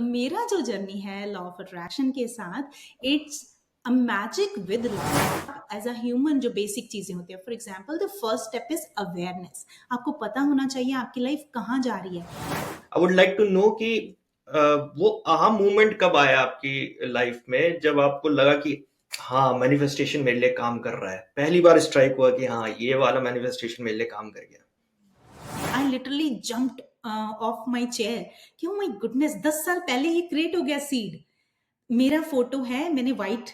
मेरा जो जर्नी है लॉ ऑफ अट्रैक्शन के साथ, it's a magic with law. As a human जो बेसिक चीजें होती है, for example the first step is awareness. आपको पता होना चाहिए आपकी लाइफ कहाँ जा रही है। I would like to know कि वो आहा मोमेंट कब आया आपकी लाइफ में जब आपको लगा कि हाँ मैनिफेस्टेशन मेरे लिए काम कर रहा है, पहली बार स्ट्राइक हुआ कि हाँ ये वाला मैनिफेस्टेशन मेरे लिए काम कर गया। I literally jumped of my chair कि ओ माई गुडनेस, 10 साल पहले ही क्रिएट हो गया सीड। मेरा फोटो है, मैंने व्हाइट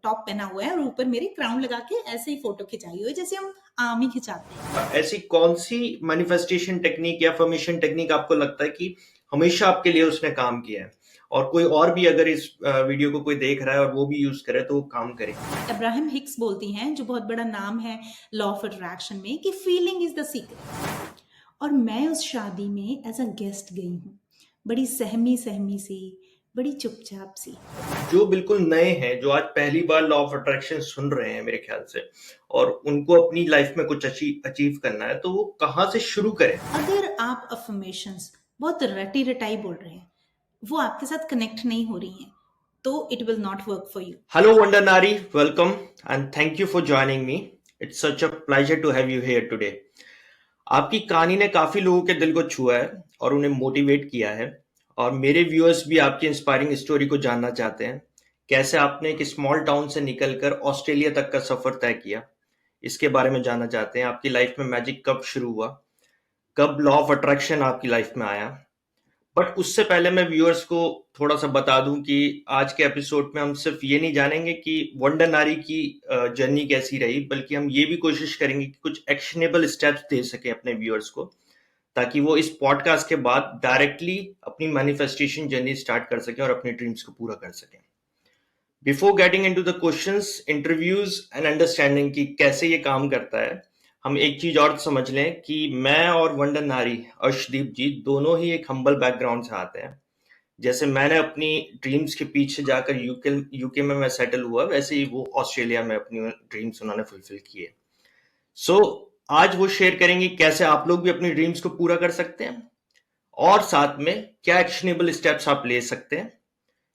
टॉप पहना हुआ है और ऊपर मेरे क्राउन लगा के ऐसे ही फोटो खिंचाई हुई है जैसे हम आम ही खिंचाते हैं। ऐसी कौन सी मैनिफेस्टेशन टेक्निक या अफर्मेशन टेक्निक आपको लगता है कि हमेशा आपके लिए उसने काम किया है, और कोई और भी अगर इस वीडियो को कोई देख रहा है और वो भी यूज करे तो वो काम करे? अब्राहम हिक्स बोलती हैं, जो बहुत बड़ा नाम है लॉ ऑफ अट्रैक्शन में, कि फीलिंग इज द सीक्रेट। और मैं उस शादी में एज अ गेस्ट गई हूँ, बड़ी सहमी सहमी सी, बड़ी चुपचाप सी। जो बिल्कुल नए हैं, जो आज पहली बार लॉ ऑफ अट्रैक्शन सुन रहे हैं मेरे ख्याल से, और उनको अपनी लाइफ में कुछ अचीव करना है, तो वो कहाँ से शुरू करें? अगर आप अफर्मेशंस बहुत रटी रटाई बोल रहे हैं, वो आपके साथ कनेक्ट नहीं हो रही हैं, तो it will not work for you. Hello, Wonder Nari. Welcome and thank you for joining me. It's such a pleasure to have you here today. आपकी कहानी ने काफी लोगों के दिल को छुआ है और उन्हें मोटिवेट किया है, और मेरे व्यूअर्स भी आपकी इंस्पायरिंग स्टोरी को जानना चाहते हैं। कैसे आपने एक स्मॉल टाउन से निकलकर ऑस्ट्रेलिया तक का सफर तय किया, इसके बारे में जानना चाहते हैं। आपकी लाइफ में मैजिक कब शुरू हुआ, कब लॉ ऑफ अट्रैक्शन आपकी लाइफ में आया। बट उससे पहले मैं व्यूअर्स को थोड़ा सा बता दूं कि आज के एपिसोड में हम सिर्फ ये नहीं जानेंगे कि वंडर नारी की जर्नी कैसी रही, बल्कि हम ये भी कोशिश करेंगे कि कुछ एक्शनेबल स्टेप्स दे सके अपने व्यूअर्स को, ताकि वो इस पॉडकास्ट के बाद डायरेक्टली अपनी मैनिफेस्टेशन जर्नी स्टार्ट कर सकें और अपने ड्रीम्स को पूरा कर सकें। Before getting into the questions, interviews and understanding कि कैसे ये काम करता है, हम एक चीज और समझ लें कि मैं और वंडर नारी अर्शदीप जी दोनों ही एक हम्बल बैकग्राउंड से आते हैं। जैसे मैंने अपनी ड्रीम्स के पीछे जाकर यूके में मैं सेटल हुआ, वैसे ही वो ऑस्ट्रेलिया में अपनी ड्रीम्स उन्होंने फुलफिल किए। सो आज वो शेयर करेंगे कैसे आप लोग भी अपनी ड्रीम्स को पूरा कर सकते हैं, और साथ में क्या एक्शनेबल स्टेप्स आप ले सकते हैं।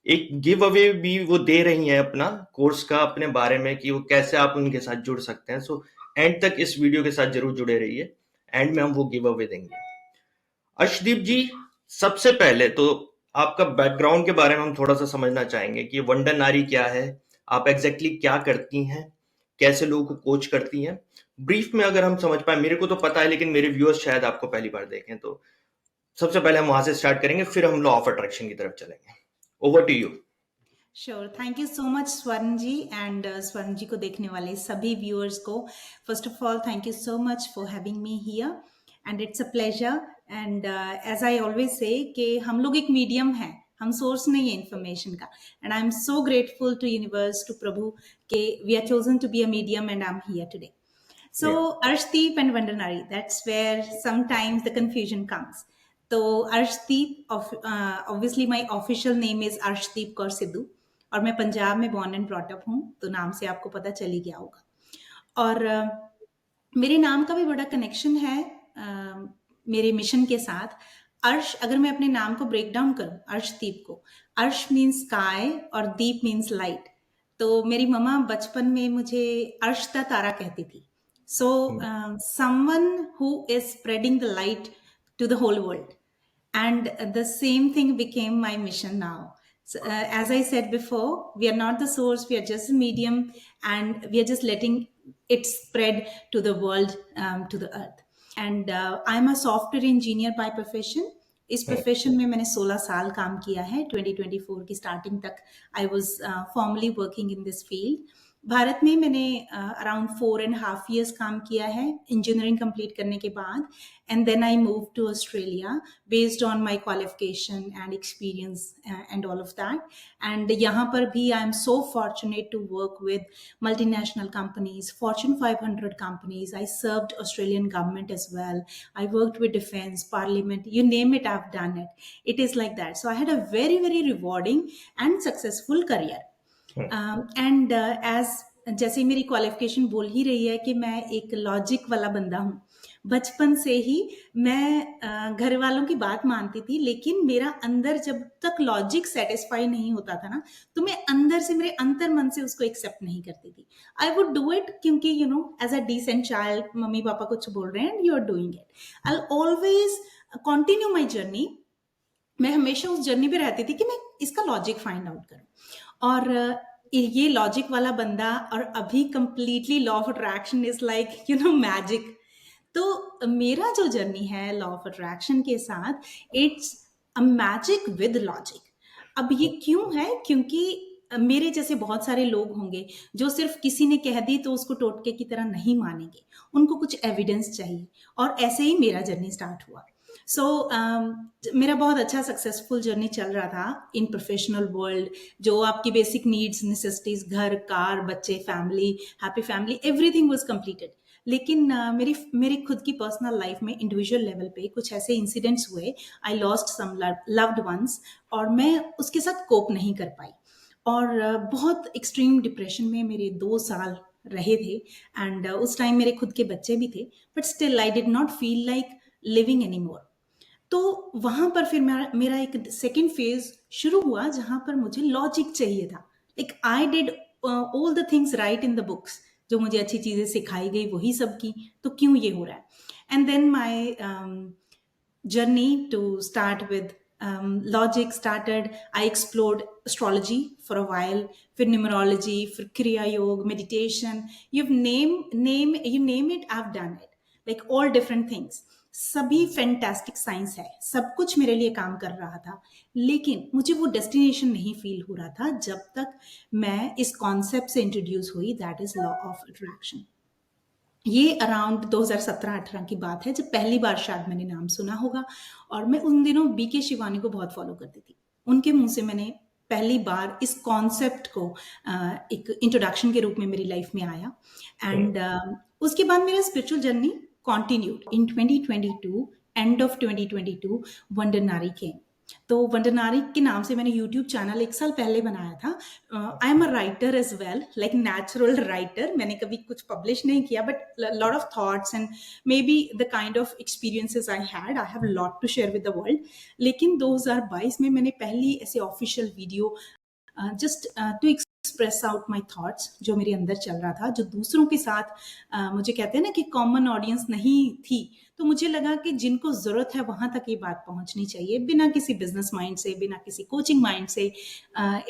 एक गिव अवे भी वो दे रही हैं अपना कोर्स का, अपने बारे में कि वो कैसे आप उनके साथ जुड़ सकते हैं। सो एंड तक इस वीडियो के साथ जरूर जुड़े रहिए, एंड में हम वो गिव अवे देंगे। अर्शदीप जी, सबसे पहले तो आपका बैकग्राउंड के बारे में हम थोड़ा सा समझना चाहेंगे कि वंडर नारी क्या है, आप एग्जैक्टली क्या करती हैं, कैसे लोगों को कोच करती हैं। ब्रीफ में अगर हम समझ पाए, मेरे को तो पता है लेकिन मेरे व्यूअर्स शायद आपको पहली बार देखें, तो सबसे पहले हम वहां से स्टार्ट करेंगे, फिर हम लॉ ऑफ अट्रैक्शन की तरफ चलेंगे। Over to you. Sure, thank you so much Swarn ji, and स्वर्ण जी को देखने वाले सभी व्यूअर्स को, first of all thank you so much for having me here, and it's a pleasure. And as I always say कि हम लोग एक मीडियम है, हम सोर्स नहीं है इंफॉर्मेशन का, and I am so grateful to universe, to प्रभु, के we are chosen to be a medium and I am here today. So Arshdeep and Vandanari, that's where sometimes the confusion comes. So Arshdeep, obviously my official name is Arshdeep Kaur Sidhu, और मैं पंजाब में born and brought up हूँ, तो नाम से आपको पता चल ही गया होगा। और मेरे नाम का भी बड़ा कनेक्शन है मेरे मिशन के साथ। अर्श, अगर मैं अपने नाम को ब्रेक डाउन करूँ, अर्शदीप को, अर्श मीन्स स्काई और दीप मीन्स लाइट। तो मेरी मम्मा बचपन में मुझे अर्श दा तारा कहती थी। So, someone who is spreading the light to the whole world. And the same thing became my mission now. So, as I said before, we are not the source, we are just a medium, and we are just letting it spread to the world, to the earth. And I'm a software engineer by profession. इस profession में मैंने 16 साल काम किया है। 2024 की starting तक I was formally working in this field. Bharat में मैंने अराउंड 4.5 years काम किया है इंजीनियरिंग कंप्लीट करने के बाद, and then I move to Australia based on my qualification and experience and all of that. And यहाँ पर भी I am so fortunate to work with multinational companies, Fortune 500 companies. I served Australian government as well. I worked with defense, parliament, you name it, I've done it. It is like that. So I had a very, very rewarding and successful career. And as जैसे मेरी qualification बोल ही रही है कि मैं एक logic वाला बंदा हूँ। बचपन से ही मैं घर वालों की बात मानती थी, लेकिन मेरा अंदर जब तक लॉजिक सेटिस्फाई नहीं होता था ना, तो मैं अंदर से, मेरे अंतर मन से उसको एक्सेप्ट नहीं करती थी। आई वुड डू इट क्योंकि as a decent child, mummy papa कुछ बोल रहे हैं and you are doing it. I always continue my journey. मैं हमेशा उस जर्नी पे रहती थी कि मैं इसका लॉजिक फाइंड आउट करूं। और ये लॉजिक वाला बंदा, और अभी completely law of attraction is like magic. तो मेरा जो जर्नी है लॉ ऑफ अट्रैक्शन के साथ, it's a magic with logic. अब ये क्यों है? क्योंकि मेरे जैसे बहुत सारे लोग होंगे जो सिर्फ किसी ने कह दी तो उसको टोटके की तरह नहीं मानेंगे, उनको कुछ एविडेंस चाहिए। और ऐसे ही मेरा जर्नी स्टार्ट हुआ। सो मेरा बहुत अच्छा सक्सेसफुल जर्नी चल रहा था इन प्रोफेशनल वर्ल्ड। जो आपकी बेसिक नीड्स, नेसेसिटीज, घर, कार, बच्चे, family, happy family, everything was completed. लेकिन मेरी खुद की पर्सनल लाइफ में इंडिविजुअल लेवल पे कुछ ऐसे इंसिडेंट्स हुए। I lost some loved ones, और मैं उसके साथ कोप नहीं कर पाई। और बहुत एक्सट्रीम डिप्रेशन में मेरे 2 साल रहे थे। एंड उस टाइम मेरे खुद के बच्चे भी थे, but still I did not feel like living any more. तो वहां पर फिर मेरा एक सेकेंड फेज शुरू हुआ, जहां पर मुझे लॉजिक चाहिए था। Like I did all the things right in the books, जो मुझे अच्छी चीजें सिखाई गई वही सब की, तो क्यों ये हो रहा है? And then my journey to start with logic started. I explored astrology for a while, for numerology, for kriya yoga, meditation. You name it, I've done it. Like all different things. सभी fantastic science है, सब कुछ मेरे लिए काम कर रहा था, लेकिन मुझे वो डेस्टिनेशन नहीं फील हो रहा था जब तक मैं इस कॉन्सेप्ट से इंट्रोड्यूस हुई, that is law of attraction. ये अराउंड 2017-18 की बात है, जब पहली बार शायद मैंने नाम सुना होगा। और मैं उन दिनों बीके शिवानी को बहुत फॉलो करती थी। उनके मुंह से मैंने पहली बार इस कॉन्सेप्ट को एक इंट्रोडक्शन के रूप में मेरी लाइफ में आया। एंड उसके बाद मेरा spiritual journey continued in 2022। End of 2022 wonder नारी केम। तो वंडर नारी के नाम से मैंने यूट्यूब चैनल 1 साल पहले बनाया था। I am a writer as well, like natural writer. मैंने कभी कुछ पब्लिश नहीं किया, but lot of thoughts and maybe the kind of experiences I have lot to share with the world. लेकिन 2022 में मैंने पहली ऐसे official video just to express out my thoughts, जो मेरे अंदर चल रहा था, जो दूसरों के साथ मुझे कहते हैं ना कि कॉमन ऑडियंस नहीं थी। तो मुझे लगा कि जिनको जरूरत है वहां तक ये बात पहुंचनी चाहिए, बिना किसी बिजनेस माइंड से, बिना किसी कोचिंग माइंड से।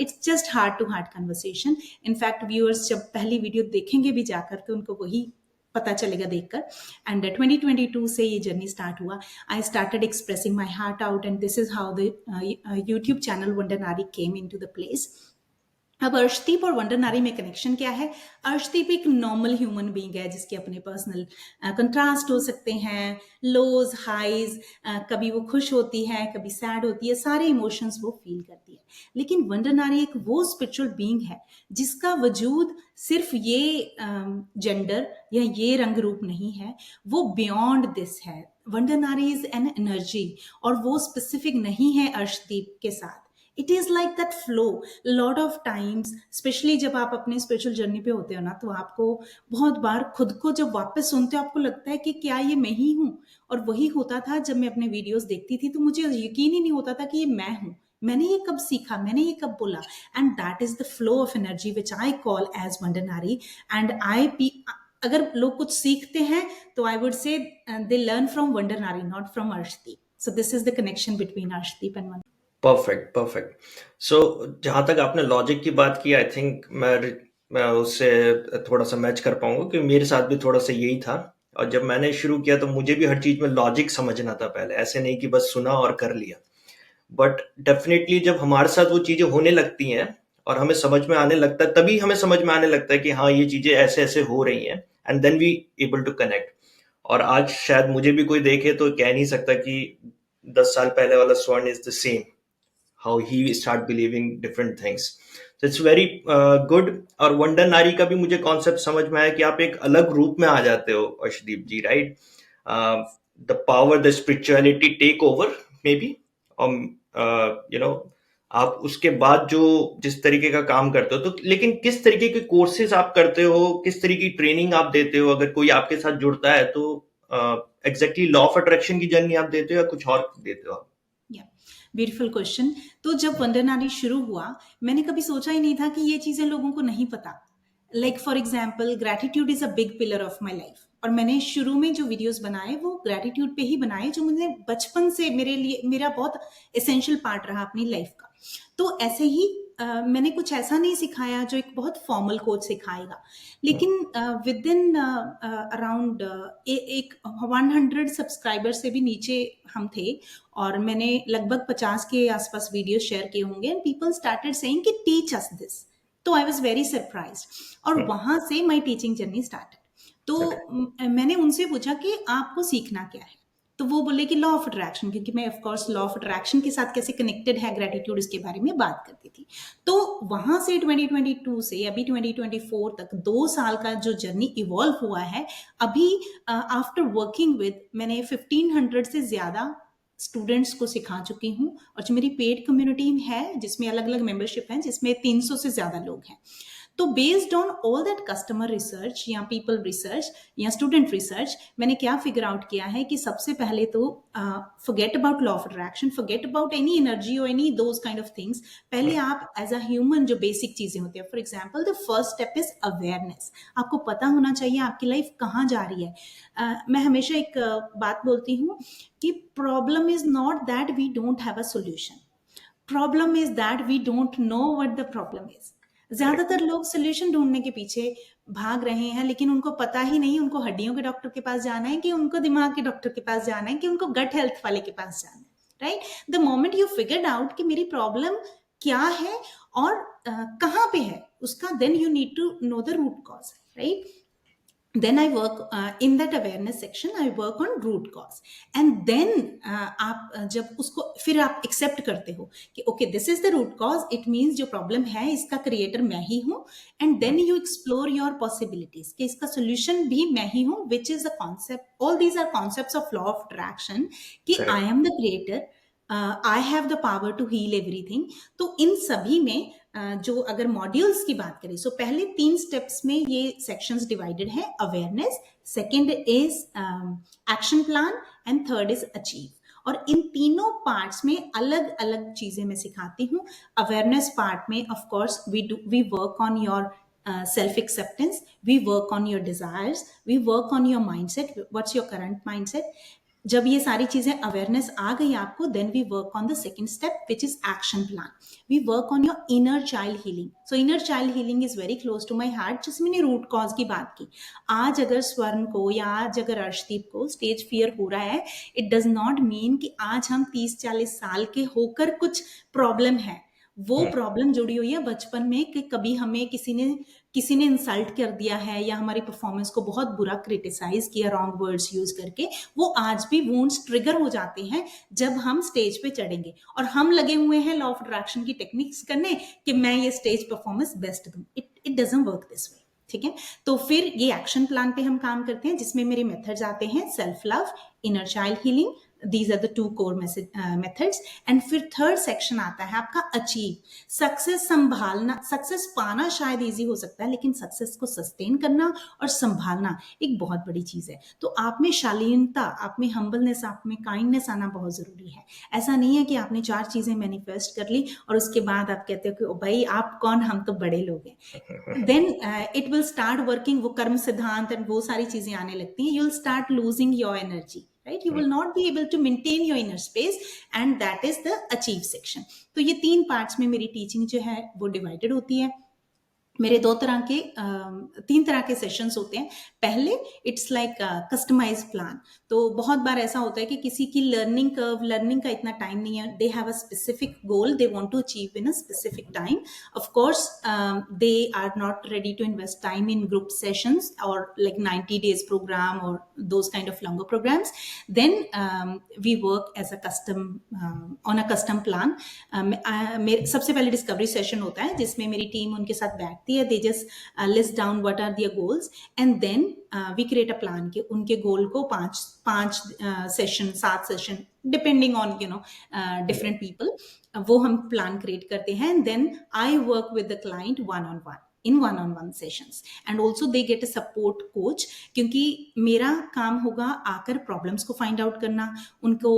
It's just heart to heart conversation. In fact viewers जब पहली वीडियो देखेंगे भी जाकर, तो उनको वही पता चलेगा देखकर। एंड 2022 से ये जर्नी स्टार्ट हुआ। I started expressing my heart out, and this is how the YouTube channel wonder नारी केम इन टू द प्लेस। अब अर्शदीप और वंडर नारी में कनेक्शन क्या है? अर्शदीप एक नॉर्मल ह्यूमन बीइंग है, जिसके अपने पर्सनल कंट्रास्ट हो सकते हैं, लोज हाइज। कभी वो खुश होती है, कभी सैड होती है, सारे इमोशंस वो फील करती है। लेकिन वंडर नारी एक वो स्पिरिचुअल बीइंग है जिसका वजूद सिर्फ ये जेंडर या ये रंग रूप नहीं है, वो बियॉन्ड दिस है। वंडर नारी इज एन एनर्जी, और वो स्पेसिफिक नहीं है अर्शदीप के साथ। It is like that flow. Lot of times, specially जब आप अपने स्पिरिचुअल जर्नी पे होते हो ना, तो आपको बहुत बार खुद को जब वापस सुनते हो, आपको लगता है कि क्या ये मैं ही हूं? और वही होता था जब मैं अपने वीडियोस देखती थी, तो मुझे यकीन ही नहीं होता था कि ये मैं हूं। मैंने ये कब सीखा, मैंने ये कब बोला? And that is the flow of energy which I call as वंडरनारी। एंड अगर लोग कुछ सीखते हैं, तो I would say they learn from वंडरनारी, not from Arshdeep. So this is the connection between Arshdeep and perfect, perfect. सो जहाँ तक आपने लॉजिक की बात की, आई थिंक मैं उससे थोड़ा सा मैच कर पाऊंगा, क्योंकि मेरे साथ भी थोड़ा सा यही था। और जब मैंने शुरू किया तो मुझे भी हर चीज में लॉजिक समझना था पहले, ऐसे नहीं कि बस सुना और कर लिया। बट डेफिनेटली जब हमारे साथ वो चीजें होने लगती हैं और हमें समझ में आने लगता है, तभी हमें समझ में आने लगता है कि हाँ, ये चीजें ऐसे ऐसे हो रही हैं, and then we able to connect. और आज शायद मुझे भी कोई देखे तो कह नहीं सकता कि 10 साल पहले वाला स्वर्ण is the same, how he start believing different things. So it's very good. और वंडर नारी का भी मुझे कॉन्सेप्ट समझ में आया कि आप एक अलग रूप में आ जाते हो Arshdeep ji, right? The power, the spirituality take over maybe, you know आप उसके बाद जो जिस तरीके का काम करते हो, तो लेकिन किस तरीके के कोर्सेज आप करते हो, किस तरीके की ट्रेनिंग आप देते हो, अगर कोई आपके साथ जुड़ता है तो एग्जैक्टली लॉ ऑफ अट्रैक्शन की जर्नी आप देते हो या कुछ और देते हो आप? या ब्यूटीफुल क्वेश्चन। तो जब वंडर नारी शुरू हुआ, मैंने कभी सोचा ही नहीं था कि ये चीजें लोगों को नहीं पता। Like for example, gratitude is a big pillar of my life, और मैंने शुरू में जो वीडियोस बनाए वो ग्रेटिट्यूड पे ही बनाए, जो मुझे बचपन से मेरे लिए मेरा बहुत एसेंशियल पार्ट रहा अपनी लाइफ का। तो ऐसे ही मैंने कुछ ऐसा नहीं सिखाया जो एक बहुत फॉर्मल कोच सिखाएगा, लेकिन विद इन अराउंड एक 100 सब्सक्राइबर से भी नीचे हम थे, और मैंने लगभग 50 के आसपास वीडियो शेयर किए होंगे, एंड पीपल स्टार्टेड सेइंग कि टीच अस दिस। तो आई वाज वेरी सरप्राइज्ड, और वहां से माय टीचिंग जर्नी स्टार्टेड। तो मैंने उनसे पूछा कि आपको सीखना क्या है, तो वो बोले कि लॉ ऑफ अट्रैक्शन, क्योंकि मैं of course law of attraction के साथ कैसे कनेक्टेड है ग्रेटिट्यूड, इसके बारे में बात करती थी। तो वहां से 2022 से अभी 2024 तक 2 साल का जो जर्नी इवॉल्व हुआ है। अभी आफ्टर वर्किंग विद, मैंने 1500 से ज्यादा स्टूडेंट्स को सिखा चुकी हूँ, और जो मेरी पेड कम्युनिटी है जिसमें अलग अलग मेंबरशिप है, जिसमें 300 से ज्यादा लोग हैं। तो based on all that customer research या पीपल रिसर्च या स्टूडेंट रिसर्च, मैंने क्या फिगर आउट किया है कि सबसे पहले तो forget about law of attraction, forget about any energy और any those kind of things. पहले आप एज अ ह्यूमन जो बेसिक चीजें होती है, for example the first step is awareness. आपको पता होना चाहिए आपकी लाइफ कहाँ जा रही है। मैं हमेशा एक बात बोलती हूँ कि problem is not that we don't have a solution, problem is that we don't know what the problem is. ज्यादातर लोग सोल्यूशन ढूंढने के पीछे भाग रहे हैं, लेकिन उनको पता ही नहीं उनको हड्डियों के डॉक्टर के पास जाना है, कि उनको दिमाग के डॉक्टर के पास जाना है, कि उनको गट हेल्थ वाले के पास जाना है। Right, the moment you figured out कि मेरी प्रॉब्लम क्या है और कहाँ पे है उसका, then you need to know the root cause. Right, then I work in that awareness section, I work on root cause, and then आप जब उसको फिर आप एक्सेप्ट करते हो कि okay this is the root cause, it means जो problem है इसका क्रिएटर मैं ही हूँ, and then you explore your possibilities कि इसका सोल्यूशन भी मैं ही हूँ, which is a concept, all these are concepts of law of attraction, कि I am the creator, I have the power to heal everything. तो इन सभी में जो अगर मॉड्यूल्स की बात करें, सो पहले 3 स्टेप्स में ये सेक्शंस डिवाइडेड है। Awareness, second is action plan, and third is achieve. और इन तीनों पार्ट्स में अलग अलग चीजें मैं सिखाती हूँ। अवेयरनेस पार्ट में of course we work on your self acceptance, we work on your desires, we work on your mindset, what's your current mindset। जब ये सारी चीजें अवेयरनेस आ गई आपको, then we work on the second step which is action plan. We work on your inner child healing. So inner child healing is very close to my heart, जिसमें मैंने root cause की बात की। आज अगर स्वर्ण को या आज अगर अर्शदीप को स्टेज फियर हो रहा है, इट डज नॉट मीन कि आज हम 30-40 साल के होकर कुछ प्रॉब्लम है। वो प्रॉब्लम जुड़ी हुई है बचपन में, कि कभी हमें किसी ने इंसल्ट कर दिया है, या हमारी परफॉर्मेंस को बहुत बुरा क्रिटिसाइज किया रॉन्ग वर्ड्स यूज करके। वो आज भी वुंड्स ट्रिगर हो जाते हैं जब हम स्टेज पे चढ़ेंगे, और हम लगे हुए हैं लॉ ऑफ अट्रैक्शन की टेक्निक्स करने कि मैं ये स्टेज परफॉर्मेंस बेस्ट दूं। It doesn't work this way. ठीक है, तो फिर ये एक्शन प्लान पे हम काम करते हैं, जिसमें मेरे मेथड्स आते हैं self love, inner child healing, these are the 2 core methods। And फिर थर्ड सेक्शन आता है आपका अचीव। सक्सेस संभालना, सक्सेस पाना शायद इजी हो सकता है, लेकिन सक्सेस को सस्टेन करना और संभालना एक बहुत बड़ी चीज है। तो आप में शालीनता, आप में हम्बलनेस, आप में काइंडनेस आना बहुत जरूरी है। ऐसा नहीं है कि आपने 4 चीजें मैनिफेस्ट कर ली और उसके बाद आप कहते हो कि ओ भाई आप कौन, हम तो बड़े लोग हैं। Then it will start working, वो कर्म सिद्धांत एंड वो सारी चीजें आने लगती हैं। You will start losing your energy, right? You will not be able to maintain your inner space, and that is the achieve section। तो ये 3 पार्ट्स में मेरी टीचिंग जो है वो डिवाइडेड होती है। मेरे 3 तरह के सेशंस होते हैं। पहले इट्स लाइक कस्टमाइज प्लान। तो बहुत बार ऐसा होता है कि किसी की लर्निंग कर्व, लर्निंग का इतना टाइम नहीं है, they have a specific goal, they want to achieve in a specific time. Of course they are not ready to invest time in group sessions और like 90 days program or those kind of longer programs। Then we work as a custom on a custom plan। सबसे पहले discovery session होता है, जिसमें मेरी team उनके साथ बैठती है। They just list down what are their goals, and then we create a plan कि उनके गोल को 5 session 7 session depending on different people, वो हम प्लान क्रिएट करते हैं and then I work with the client one on one sessions and also they get a support coach, क्योंकि मेरा काम होगा आकर प्रॉब्लम्स को फाइंड आउट करना, उनको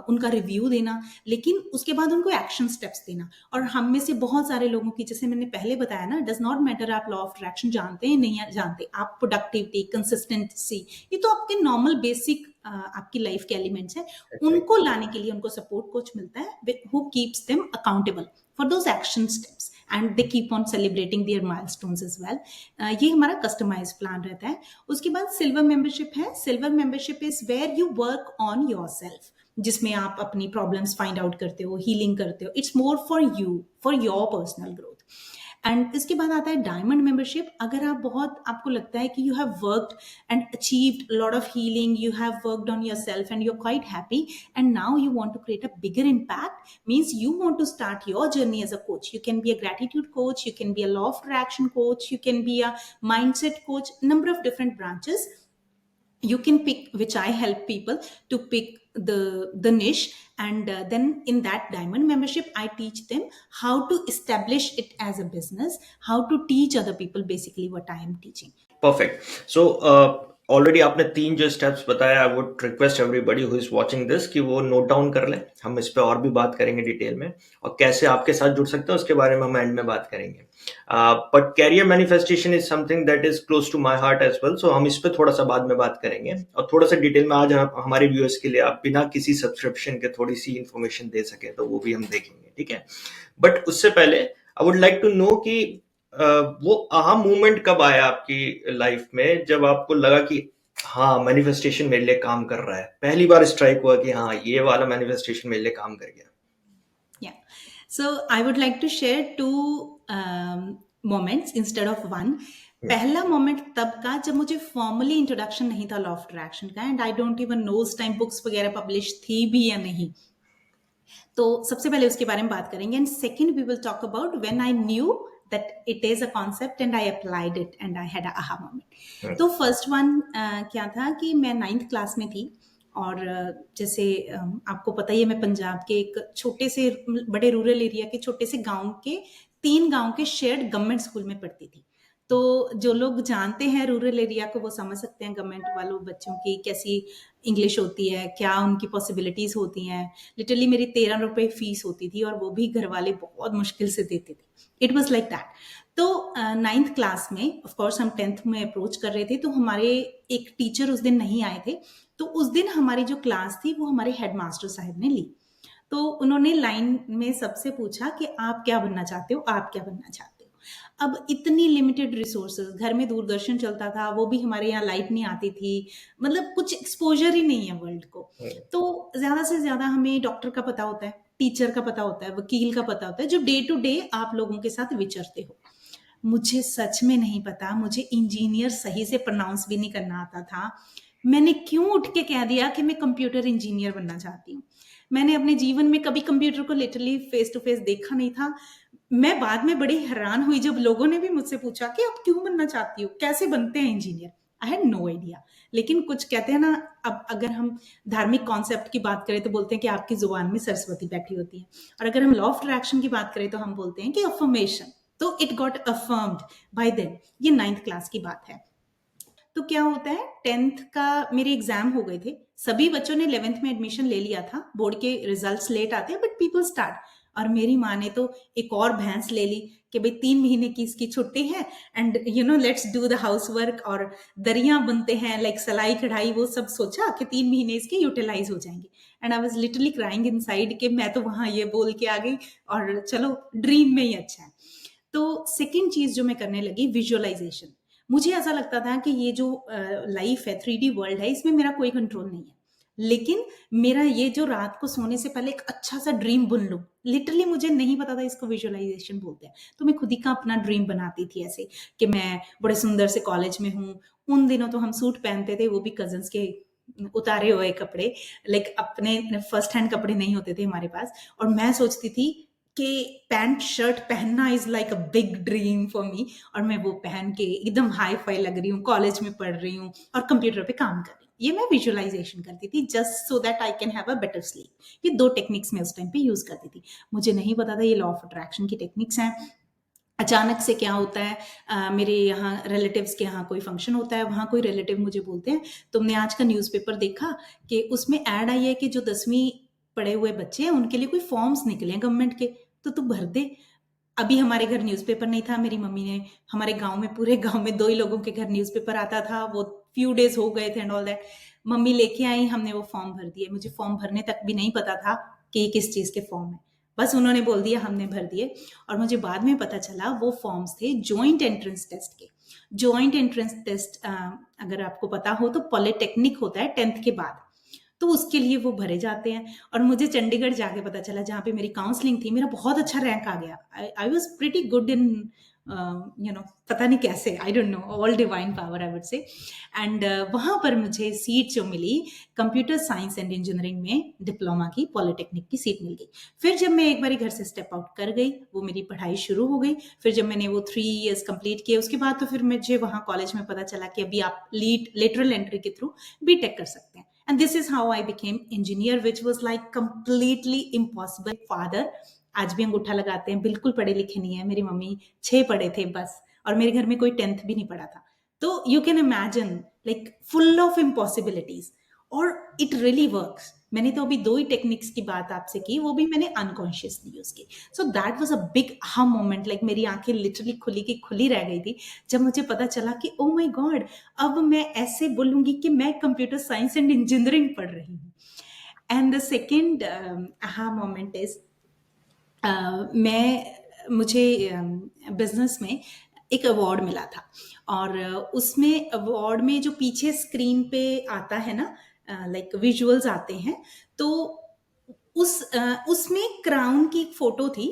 उनका रिव्यू देना, लेकिन उसके बाद उनको एक्शन स्टेप्स देना। और हम में से बहुत सारे लोगों की, जैसे मैंने पहले बताया ना, डज नॉट मैटर आप लॉ ऑफ अट्रैक्शन जानते हैं नहीं जानते, आप प्रोडक्टिविटी, कंसिस्टेंसी, ये तो आपके नॉर्मल बेसिक आपकी लाइफ के एलिमेंट्स हैं, उनको लाने के लिए उनको सपोर्ट कोच मिलता है who keeps them accountable for those action steps and they keep on celebrating their milestones as well. ये हमारा कस्टमाइज प्लान रहता है। उसके बाद सिल्वर मेंबरशिप है। Silver membership is where you work on yourself, जिसमें आप अपनी प्रॉब्लम्स फाइंड आउट करते हो, हीलिंग करते हो। It's more for you, for your personal growth. And इसके बाद आता है डायमंड मेंबरशिप। अगर आप बहुत, आपको लगता है कि you have worked and achieved lot of healing, you have worked on yourself and you are quite happy and now you want to create a bigger impact, means you want to start your journey as a coach. You can be a gratitude coach, you can be a law of attraction coach, you can be a mindset coach, number of different branches you can pick, which I help people to pick the niche. And then in that diamond membership I teach them how to establish it as a business, how to teach other people basically what I am teaching. Perfect. So already आपने 3 जो steps बताया, I would request everybody who is watching this कि वो note down कर लें। हम इस पे और भी बात करेंगे डिटेल में, और कैसे आपके साथ जुड़ सकते हैं उसके बारे में हम एंड में बात करेंगे। But career manifestation is something that is close to my heart as well, so हम इस पे थोड़ा सा बाद में बात करेंगे, और थोड़ा सा डिटेल में आज हमारे व्यूअर्स के लिए आप बिना किसी सब्सक्रिप्शन के थोड़ी सी इंफॉर्मेशन दे सके तो वो भी हम देखेंगे, ठीक है। बट उससे पहले I would like to know कि वो आहा मोमेंट कब आया आपकी लाइफ में जब आपको लगा कि हाँ मैनिफेस्टेशन मेरे लिए काम कर रहा है, पहली बार स्ट्राइक हुआ कि हाँ ये वाला मैनिफेस्टेशन मेरे लिए काम कर गया? Yeah, so I would like to share two moments instead of one. पहला मोमेंट तब का जब मुझे फॉर्मली इंट्रोडक्शन नहीं था लॉ ऑफ अट्रैक्शन का, and I don't even know उस टाइम बुक्स वगैरह पब्लिश थी भी या नहीं। तो सबसे पहले उसके बारे में बात करेंगे, and second we will talk about when I knew that it is a concept and I applied it and I had a aha moment. तो फर्स्ट वन क्या था कि मैं 9th क्लास में थी, और जैसे आपको पता ही है, मैं पंजाब के एक छोटे से बड़े रूरल एरिया के छोटे से गांव के 3 गांव के शेयर्ड गवर्नमेंट स्कूल में पढ़ती थी। तो जो लोग जानते हैं रूरल एरिया को वो समझ सकते हैं गवर्नमेंट वालों बच्चों की कैसी इंग्लिश होती है, क्या उनकी पॉसिबिलिटीज होती हैं। लिटरली मेरी 13 रुपए फीस होती थी, और वो भी घर वाले बहुत मुश्किल से देते थे। It was like that. तो 9th क्लास में, ऑफकोर्स हम 10th में अप्रोच कर रहे थे, तो हमारे एक टीचर उस दिन नहीं आए थे। तो उस दिन हमारी जो क्लास थी वो हमारे हेडमास्टर साहब ने ली। तो उन्होंने लाइन में सबसे पूछा कि आप क्या बनना चाहते हो, आप क्या बनना चाहते हो। अब इतनी लिमिटेड रिसोर्सेज, घर में दूरदर्शन चलता था, वो भी हमारे यहाँ लाइट नहीं आती थी, मतलब कुछ एक्सपोजर ही नहीं है वर्ल्ड को। तो ज्यादा से ज्यादा हमें डॉक्टर का पता होता है, टीचर का पता होता है, वकील का पता होता है, जो डे टू डे आप लोगों के साथ विचरते हो। मुझे सच में नहीं पता, मुझे इंजीनियर सही से प्रोनाउंस भी नहीं करना आता था। मैंने क्यों उठ के कह दिया कि मैं कंप्यूटर इंजीनियर बनना चाहती हूँ। मैंने अपने जीवन में कभी कंप्यूटर को लिटरली फेस टू फेस देखा नहीं था। मैं बाद में बड़ी हैरान हुई जब लोगों ने भी मुझसे पूछा कि आप क्यों बनना चाहती हो, कैसे बनते हैं engineer. I had no idea. लेकिन कुछ कहते हैं ना, अब अगर हम धार्मिक कॉन्सेप्ट की बात करें तो बोलते हैं कि आपकी जुबान में सरस्वती बैठी होती है, और अगर हम लॉ ऑफ अट्रैक्शन की बात करें तो हम बोलते हैं कि अफर्मेशन। तो it got affirmed bye then. ये 9th क्लास की बात है। तो क्या होता है, 10th का मेरे एग्जाम हो गए थे, सभी बच्चों ने 11th में एडमिशन ले लिया था, बोर्ड के रिजल्ट्स लेट आते हैं बट पीपल स्टार्ट। और मेरी माँ ने तो एक और भैंस ले ली कि भाई 3 महीने की इसकी छुट्टी है, and you know let's do the house work, और दरिया बनते हैं लाइक सलाई कढ़ाई, वो सब सोचा कि 3 महीने इसके यूटिलाइज हो जाएंगे। And I was literally crying inside कि मैं तो वहां ये बोल के आ गई, और चलो ड्रीम में ही अच्छा है। तो सेकेंड चीज जो मैं करने लगी, विजुअलाइजेशन। मुझे ऐसा लगता था कि ये जो लाइफ है, 3D वर्ल्ड है, इसमें मेरा कोई कंट्रोल नहीं है, लेकिन मेरा ये जो रात को सोने से पहले एक अच्छा सा ड्रीम बुन लूं, लिटरली मुझे नहीं पता था इसको विजुअलाइजेशन बोलते हैं। तो मैं खुद ही का अपना ड्रीम बनाती थी ऐसे कि मैं बड़े सुंदर से कॉलेज में हूँ। उन दिनों तो हम सूट पहनते थे, वो भी कजन्स के उतारे हुए कपड़े, लाइक अपने फर्स्ट हैंड कपड़े नहीं होते थे हमारे पास। और मैं सोचती थी कि पैंट शर्ट पहनना is like a big dream for me, और मैं वो पहन के एकदम हाई फाई लग रही हूँ, कॉलेज में पढ़ रही हूँ और कंप्यूटर पे काम कर रही हूँ। ये मैं विजुअलाइजेशन करती थी just so that I can have a better sleep. ये 2 टेक्निक्स मैं उस टाइम पे यूज़ करती थी। मुझे नहीं पता था ये लॉ ऑफ अट्रैक्शन की टेक्निक्स हैं। अचानक से क्या होता है, मेरे यहाँ रिलेटिव्स के यहाँ कोई फंक्शन होता है, वहाँ कोई रिलेटिव मुझे बोलते हैं, तुमने आज का न्यूज़पेपर देखा कि उसमें ऐड आई है कि जो 10वीं पढ़े हुए बच्चे हैं उनके लिए कोई फॉर्म्स निकले हैं गवर्नमेंट के, तो तू भर दे। अभी हमारे घर न्यूज़पेपर नहीं था, मेरी मम्मी ने, हमारे गाँव में, पूरे गाँव में 2 ही लोगों के घर न्यूज़पेपर आता था, वो फ्यू डेज़ हो गए थे एंड ऑल दैट। मम्मी लेके आई, हमने वो फॉर्म भर दिए। मुझे फॉर्म भरने तक भी नहीं पता था कि ये किस चीज़ के फॉर्म है। बस उन्होंने बोल दिया, हमने भर दिए। और मुझे बाद में पता चला वो फॉर्म्स थे जॉइंट एंट्रेंस टेस्ट के। जॉइंट एंट्रेंस टेस्ट अगर आपको पता हो तो पॉलिटेक्निक होता है 10th के बाद, तो उसके लिए वो भरे जाते हैं। और मुझे चंडीगढ़ जाके पता चला, जहाँ पे मेरी काउंसलिंग थी, मेरा बहुत अच्छा रैंक आ गया। I was pretty good in पता नहीं कैसे, I don't know, all divine power I would से। एंड वहाँ पर मुझे सीट जो मिली कंप्यूटर साइंस एंड इंजीनियरिंग में, डिप्लोमा की, पॉलिटेक्निक की सीट मिल गई। फिर जब मैं एक बार घर से स्टेप आउट कर गई, वो मेरी पढ़ाई शुरू हो गई। फिर जब मैंने वो 3 ईयर्स कंप्लीट किए, उसके बाद तो फिर मुझे वहाँ कॉलेज में पता चला कि अभी आप लेटरल एंट्री के थ्रू बीटेक कर सकते हैं। And this is how I became engineer, which was like completely impossible. Father आज भी अंगूठा लगाते हैं, बिल्कुल पढ़े लिखे नहीं है। मेरी मम्मी 6 पढ़े थे बस, और मेरे घर में कोई 10th भी नहीं पढ़ा था। तो you can imagine, like full of impossibilities, और इट रियली वर्क्स। मैंने तो अभी 2 ही टेक्निक्स की बात आपसे की, वो भी मैंने अनकॉन्शियसली यूज की। So that was a big aha moment, like मेरी आंखें लिटरली खुली की खुली रह गई थी जब मुझे पता चला कि ओ माय गॉड, अब मैं ऐसे बोलूंगी कि मैं कंप्यूटर साइंस एंड इंजीनियरिंग पढ़ रही हूँ। And the second aha moment is, मुझे बिजनेस में एक अवार्ड मिला था, और उसमें अवार्ड में जो पीछे स्क्रीन पे आता है ना, लाइक विजुअल्स आते हैं, तो उसमें क्राउन की फोटो थी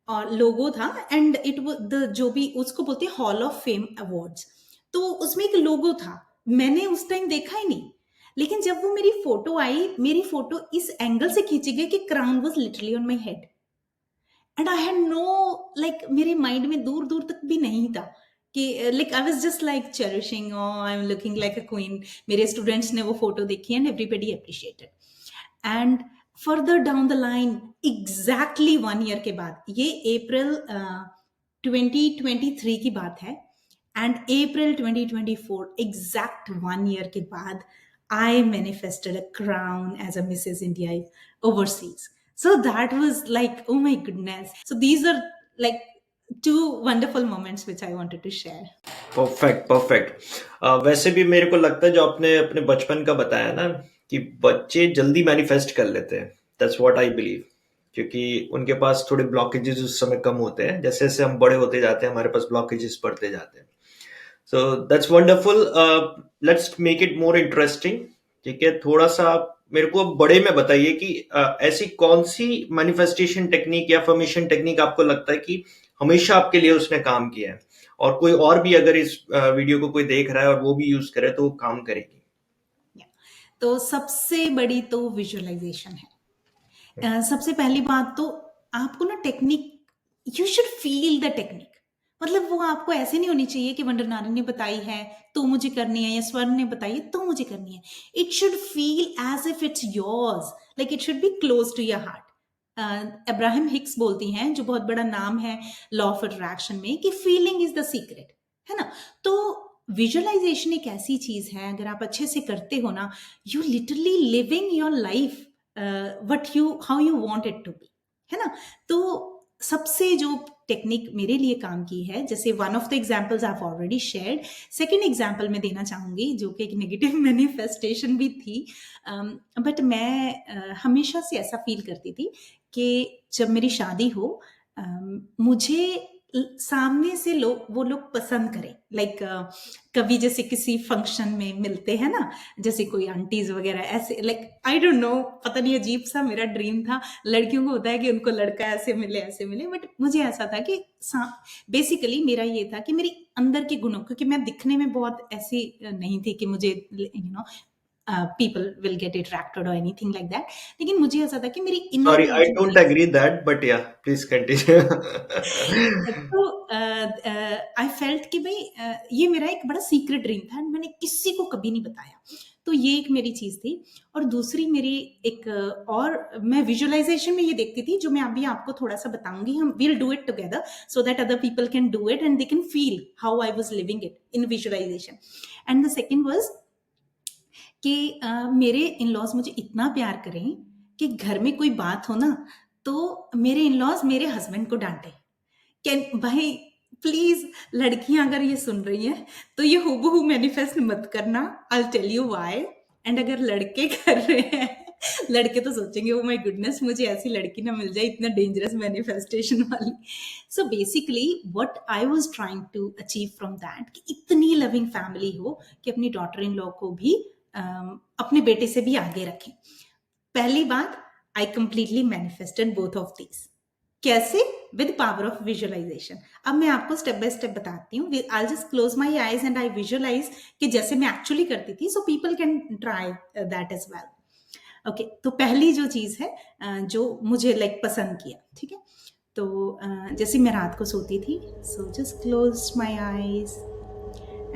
और लोगो था, एंड इट द जो भी उसको बोलते हैं हॉल ऑफ फेम अवार्ड्स, तो उसमें एक लोगो था। मैंने उस टाइम देखा ही नहीं, लेकिन जब वो मेरी फोटो आई, मेरी फोटो इस एंगल से खींची गई कि crown was literally on my head, and I had no, like मेरे माइंड में दूर दूर तक भी नहीं था कि, like I was just like cherishing, I am looking like a queen. मेरे स्टूडेंट्स ने वो फोटो देखी and everybody appreciated. And further down the line, exactly 1 year के बाद, ये अप्रैल 2023 की बात है, एंड अप्रैल 2024, एग्जैक्ट 1 ईयर के बाद, I manifested a crown as a Mrs. India overseas. So that was like, oh my goodness. So these are like 2 wonderful moments which I wanted to share. Perfect perfect. वैसे भी मेरे को लगता है जो आपने अपने बचपन का बताया ना, कि बच्चे जल्दी मैनिफेस्ट कर लेते हैं, दैट्स व्हाट आई बिलीव, क्योंकि उनके पास थोड़े ब्लॉकेजेस उस समय कम होते हैं। जैसे जैसे हम बड़े होते जाते हैं, हमारे पास ब्लॉकेजेस बढ़ते जाते हैं। So that's wonderful. Let's make it more interesting. ठीक है, थोड़ा सा आप मेरे को बड़े में बताइए कि ऐसी कौन सी मैनिफेस्टेशन टेक्निक या फॉर्मेशन टेक्निक आपको लगता है कि हमेशा आपके लिए उसने काम किया है, और कोई और भी अगर इस वीडियो को कोई देख रहा है और वो भी यूज करे तो वो काम करेगी। तो सबसे बड़ी तो विजुअलाइजेशन है। सबसे पहली बात तो आपको ना technique, you should feel the technique. मतलब वो आपको ऐसे नहीं होनी चाहिए कि वंडर नारी ने बताई है तो मुझे करनी है, या स्वर्ण ने बताई है तो मुझे करनी है। It should feel as if it's yours, like it should be close to your heart. Abraham Hicks बोलती हैं, जो बहुत बड़ा नाम है लॉ ऑफ अट्रैक्शन में, कि फीलिंग इज द सीक्रेट, है ना। तो विजुअलाइजेशन एक ऐसी चीज है, अगर आप अच्छे से करते हो ना, you literally living your life how you want it to be, है ना। तो सबसे जो टेक्निक मेरे लिए काम की है, जैसे one of the examples I have already shared, second example मैं देना चाहूंगी, जो कि एक नेगेटिव मैनिफेस्टेशन भी थी। बट मैं हमेशा से ऐसा फील करती थी कि जब मेरी शादी हो, मुझे सामने से वो लोग पसंद करें। लाइक कभी जैसे किसी फंक्शन में मिलते हैं ना, जैसे कोई आंटीज वगैरह ऐसे, लाइक आई डोंट नो, पता नहीं, अजीब सा मेरा ड्रीम था। लड़कियों को होता है कि उनको लड़का ऐसे मिले, बट मुझे ऐसा था कि बेसिकली मेरा ये था कि मेरी अंदर के गुणों, क्योंकि मैं दिखने में बहुत ऐसी नहीं थी कि मुझे people will get attracted or anything like that, लेकिन मुझे ऐसा था कि मेरी inner sorry, I don't agree that, but yeah please continue. तो आई फेल्ट कि भाई ये मेरा एक बड़ा सीक्रेट ड्रीम था, मैंने किसी को कभी नहीं बताया। तो ये एक मेरी चीज़ थी। और दूसरी मेरी एक और मैं विजुअलाइजेशन में ये देखती थी, जो मैं अभी आपको थोड़ा सा बताऊंगी, हम will do it together so that other people can do it and they can feel how I was living it in visualisation. And the second was कि मेरे इन लॉज मुझे इतना प्यार करें कि घर में कोई बात हो ना, तो मेरे इन लॉज मेरे हस्बैंड को डांटे। कैन भाई प्लीज, लड़कियां अगर ये सुन रही हैं तो ये हूबहू मैनिफेस्ट मत करना, I tell you why. And अगर लड़के कर रहे हैं, लड़के तो सोचेंगे ओ माय गुडनेस, मुझे ऐसी लड़की ना मिल जाए इतना डेंजरस मैनिफेस्टेशन वाली। So basically what I was trying to achieve from that, कि इतनी लविंग फैमिली हो कि अपनी डॉटर इन लॉ को भी अपने बेटे से भी आगे रखें। पहली बात, I completely manifested both of these. कैसे? With power of visualization. अब मैं आपको स्टेप बाय स्टेप बताती हूँ। I just close my eyes and I visualize कि जैसे मैं एक्चुअली करती थी, so people can try that as well. Okay, तो पहली जो चीज है जो मुझे लाइक पसंद किया, ठीक है, तो जैसे मैं रात को सोती थी, so just close my eyes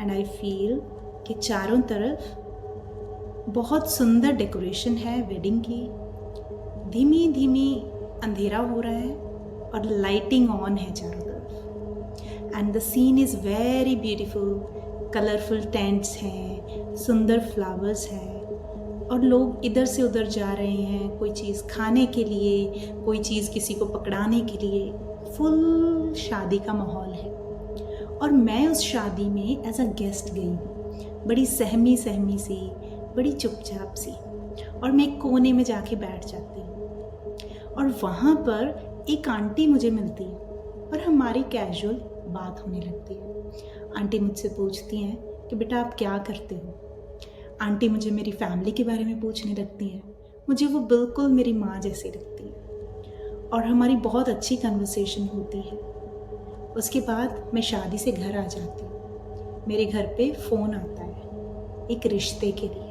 and I feel कि चारों तरफ बहुत सुंदर डेकोरेशन है वेडिंग की, धीमी धीमी अंधेरा हो रहा है और लाइटिंग ऑन है चारों तरफ। And the scene is very beautiful, colourful tents हैं, सुंदर फ्लावर्स हैं, और लोग इधर से उधर जा रहे हैं, कोई चीज़ खाने के लिए, कोई चीज़ किसी को पकड़ाने के लिए। फुल शादी का माहौल है और मैं उस शादी में एज अ गेस्ट गई हूँ, बड़ी सहमी सहमी सी, बड़ी चुपचाप सी, और मैं एक कोने में जाके बैठ जाती हूँ। और वहाँ पर एक आंटी मुझे मिलती है और हमारी कैजुअल बात होने लगती है। आंटी मुझसे पूछती हैं कि बेटा आप क्या करते हो। आंटी मुझे मेरी फैमिली के बारे में पूछने लगती हैं। मुझे वो बिल्कुल मेरी माँ जैसी लगती है और हमारी बहुत अच्छी कन्वर्सेशन होती है। उसके बाद मैं शादी से घर आ जाती हूँ। मेरे घर पे फ़ोन आता है एक रिश्ते के लिए,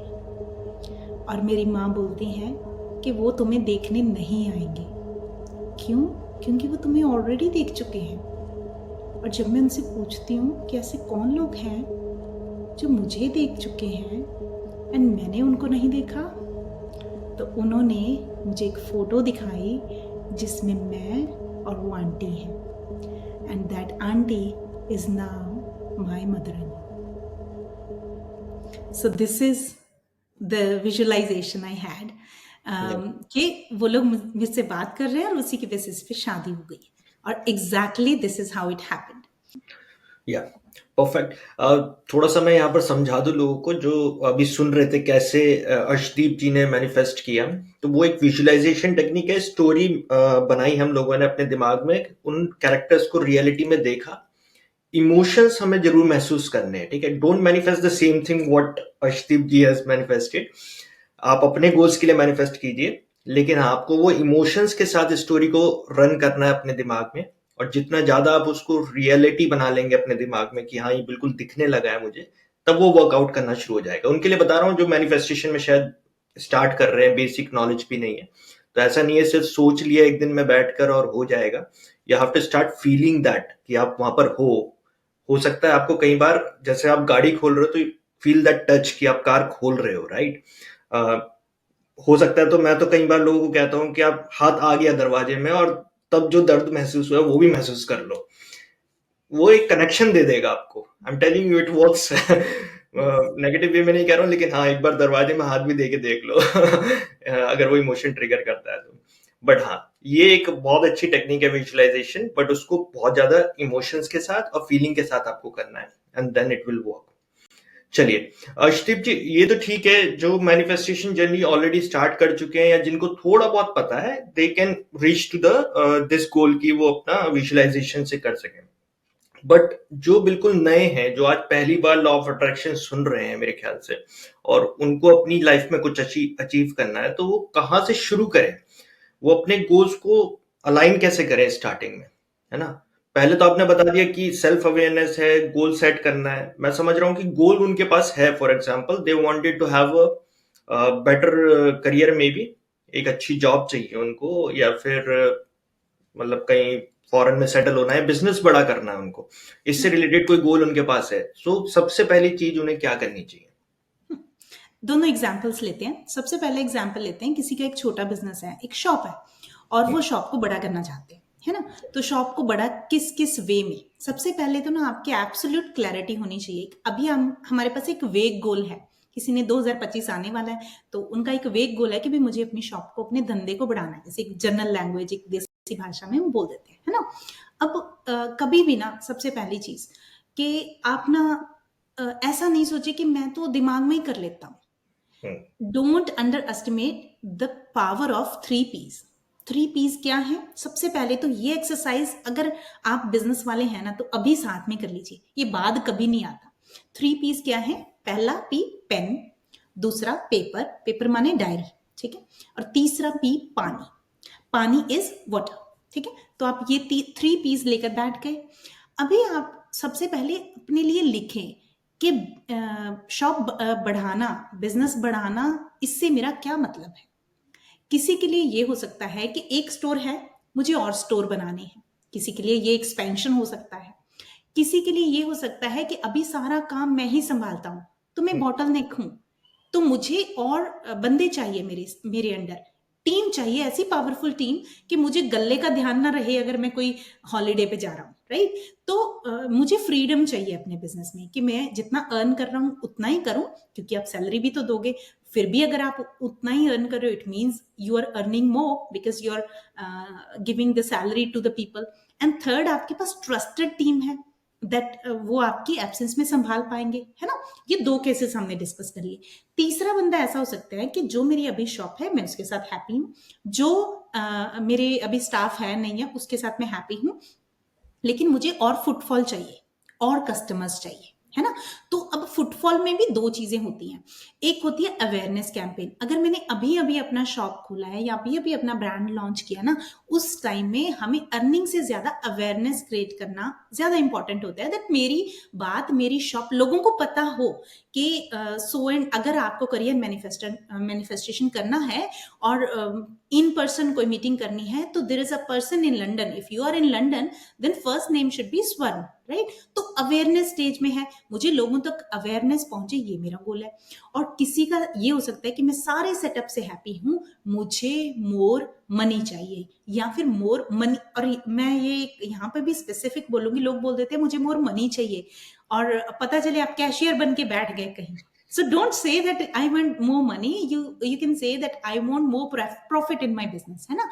और मेरी माँ बोलती हैं कि वो तुम्हें देखने नहीं आएंगे। क्यों? क्योंकि वो तुम्हें ऑलरेडी देख चुके हैं। और जब मैं उनसे पूछती हूँ कि ऐसे कौन लोग हैं जो मुझे देख चुके हैं एंड मैंने उनको नहीं देखा, तो उन्होंने मुझे एक फ़ोटो दिखाई जिसमें मैं और वो आंटी हैं, and that aunty is now my mother in law. So this is the visualisation I had, कि वो लोग मुझसे बात कर रहे हैं और उसी के बेसिस पे शादी हो गई। और exactly this is how it happened. या परफेक्ट। थोड़ा सा मैं यहाँ पर समझा दूं लोगों को जो अभी सुन रहे थे कैसे अर्शदीप जी ने मैनिफेस्ट किया। तो वो एक विजुअलाइजेशन टेक्निक है, स्टोरी बनाई हम लोगों ने अपने दिमाग में, उन कैरेक्टर्स को रियलिटी में देखा, इमोशंस हमें जरूर महसूस करने हैं, ठीक है। Don't manifest the same thing what Arshdeep ji has manifested. आप अपने गोल्स के लिए मैनिफेस्ट कीजिए, लेकिन आपको वो इमोशंस के साथ स्टोरी को रन करना है अपने दिमाग में। और जितना ज्यादा आप उसको रियलिटी बना लेंगे अपने दिमाग में कि हाँ ये बिल्कुल दिखने लगा है मुझे, तब वो वर्कआउट करना शुरू हो जाएगा। उनके लिए बता रहा हूँ जो मैनिफेस्टेशन में शायद स्टार्ट कर रहे हैं, बेसिक नॉलेज भी नहीं है, तो ऐसा नहीं है सिर्फ सोच लिया एक दिन में बैठकर और हो जाएगा। You have to start feeling that कि आप वहां पर हो सकता है आपको कई बार जैसे आप गाड़ी खोल रहे हो तो फील दैट टच कि आप कार खोल रहे हो, राइट। हो सकता है, तो मैं तो कई बार लोगों को कहता हूँ कि आप हाथ आ गया दरवाजे में और तब जो दर्द महसूस हुआ वो भी महसूस कर लो, वो एक कनेक्शन दे देगा आपको। I am telling you it works. Negative way में नहीं कह रहा हूँ, लेकिन हाँ एक बार दरवाजे में हाथ भी दे के देख लो अगर वो इमोशन ट्रिगर करता है तो। बट हाँ ये एक बहुत अच्छी टेक्निक है विजुअलाइजेशन, बट उसको बहुत ज्यादा इमोशंस के साथ और फीलिंग के साथ आपको करना है, and then it will work. चलिए अर्शदीप जी, ये तो ठीक है, जो मैनिफेस्टेशन जर्नी ऑलरेडी स्टार्ट कर चुके हैं या जिनको थोड़ा बहुत पता है, they can reach to the this goal की वो अपना विजुअलाइजेशन से कर सकें। बट जो बिल्कुल नए हैं, जो आज पहली बार लॉ ऑफ अट्रैक्शन सुन रहे हैं मेरे ख्याल से, और उनको अपनी लाइफ में कुछ अचीव करना है, तो वो कहाँ से शुरू करें? वो अपने गोल्स को अलाइन कैसे करें स्टार्टिंग में, है ना। पहले तो आपने बता दिया कि सेल्फ अवेयरनेस है, गोल सेट करना है। मैं समझ रहा हूँ कि गोल उनके पास है, for example they wanted to have a better career, में भी एक अच्छी जॉब चाहिए उनको, या फिर मतलब कहीं फॉरेन में सेटल होना है, बिजनेस बड़ा करना है उनको, इससे रिलेटेड कोई गोल उनके पास है। सो सबसे पहली चीज उन्हें क्या करनी चाहिए? दोनों एग्जाम्पल्स लेते हैं। सबसे पहले एग्जाम्पल लेते हैं, किसी का एक छोटा बिजनेस है, एक शॉप है, और वो शॉप को बड़ा करना चाहते हैं, है ना। तो शॉप को बड़ा किस किस वे में, सबसे पहले तो ना आपकी एब्सोल्यूट क्लैरिटी होनी चाहिए। अभी हम हमारे पास एक वेग गोल है, किसी ने 2025 आने वाला है, तो उनका एक वेग गोल है कि भाई मुझे अपनी शॉप को, अपने धंधे को बढ़ाना है, जैसे एक जनरल लैंग्वेज, एक देसी भाषा में हम बोल देते हैं, है ना। अब कभी भी ना, सबसे पहली चीज कि आप ना ऐसा नहीं सोचे कि मैं तो दिमाग में ही कर लेता हूँ। Don't under estimate the power of 3 P's। 3 P's क्या है? सबसे पहले तो ये एक्सरसाइज अगर आप बिजनेस वाले हैं ना, तो अभी साथ में कर लीजिए, ये बाद कभी नहीं आता। 3 P's क्या है? पहला P पेन, दूसरा पेपर, पेपर माने डायरी, ठीक है, और तीसरा P पानी, पानी इज वाटर, ठीक है। तो आप ये 3 P's लेकर बैठ गए। अभी आप सबसे पहले अपने लिए लिखें कि शॉप बढ़ाना, बिजनेस बढ़ाना, इससे मेरा क्या मतलब है। किसी के लिए ये हो सकता है कि एक स्टोर है, मुझे और स्टोर बनाने हैं। किसी के लिए ये एक्सपेंशन हो सकता है। किसी के लिए ये हो सकता है कि अभी सारा काम मैं ही संभालता हूं, तो मैं बॉटल नेक हूं, तो मुझे और बंदे चाहिए, मेरे मेरे अंडर टीम चाहिए, ऐसी पावरफुल टीम कि मुझे गले का ध्यान ना रहे अगर मैं कोई हॉलीडे पे जा रहा हूँ, राइट। तो मुझे फ्रीडम चाहिए अपने बिजनेस में कि मैं जितना अर्न कर रहा हूँ उतना ही करूँ, क्योंकि आप सैलरी भी तो दोगे। फिर भी अगर आप उतना ही अर्न कर रहे हो, it means you are earning more because you are giving the salary to the people. And third, आपके पास ट्रस्टेड टीम है दैट वो आपकी एब्सेंस में संभाल पाएंगे, है ना। ये 2 केसेस हमने डिस्कस कर लिए। तीसरा बंदा ऐसा हो सकता है कि जो मेरी अभी शॉप है मैं उसके साथ हैप्पी हूँ, जो मेरे अभी स्टाफ है नहीं है उसके साथ मैं हैप्पी हूँ, लेकिन मुझे और फुटफॉल चाहिए, और कस्टमर्स चाहिए, है ना। तो अब फुटफॉल में भी 2 चीजें होती हैं। एक होती है अवेयरनेस कैंपेन। अगर मैंने अभी अभी अपना शॉप खोला है या अभी अभी अपना ब्रांड लॉन्च किया ना, उस टाइम में हमें अर्निंग से ज्यादा अवेयरनेस क्रिएट करना ज्यादा इंपॉर्टेंट होता है, दैट मेरी बात, मेरी शॉप लोगों को पता हो कि सो एंड अगर आपको करियर मैनिफेस्टेशन करना है और इन पर्सन कोई मीटिंग करनी है, तो there is a person in London, if you are in London then first name should be Swarn, right. तो अवेयरनेस स्टेज में है, मुझे लोगों तक अवेयरनेस पहुंचे, ये मेरा गोल है। और किसी का ये हो सकता है कि मैं सारे सेटअप से हैप्पी हूं, मुझे मोर मनी चाहिए, या फिर मोर मनी, और मैं ये यहाँ पे भी स्पेसिफिक बोलूंगी, लोग बोल देते हैं मुझे मोर मनी चाहिए, और पता चले आप कैशियर बन के बैठ गए कहीं। So don't say that I want more money. You can say that I want more profit in my business, है ना,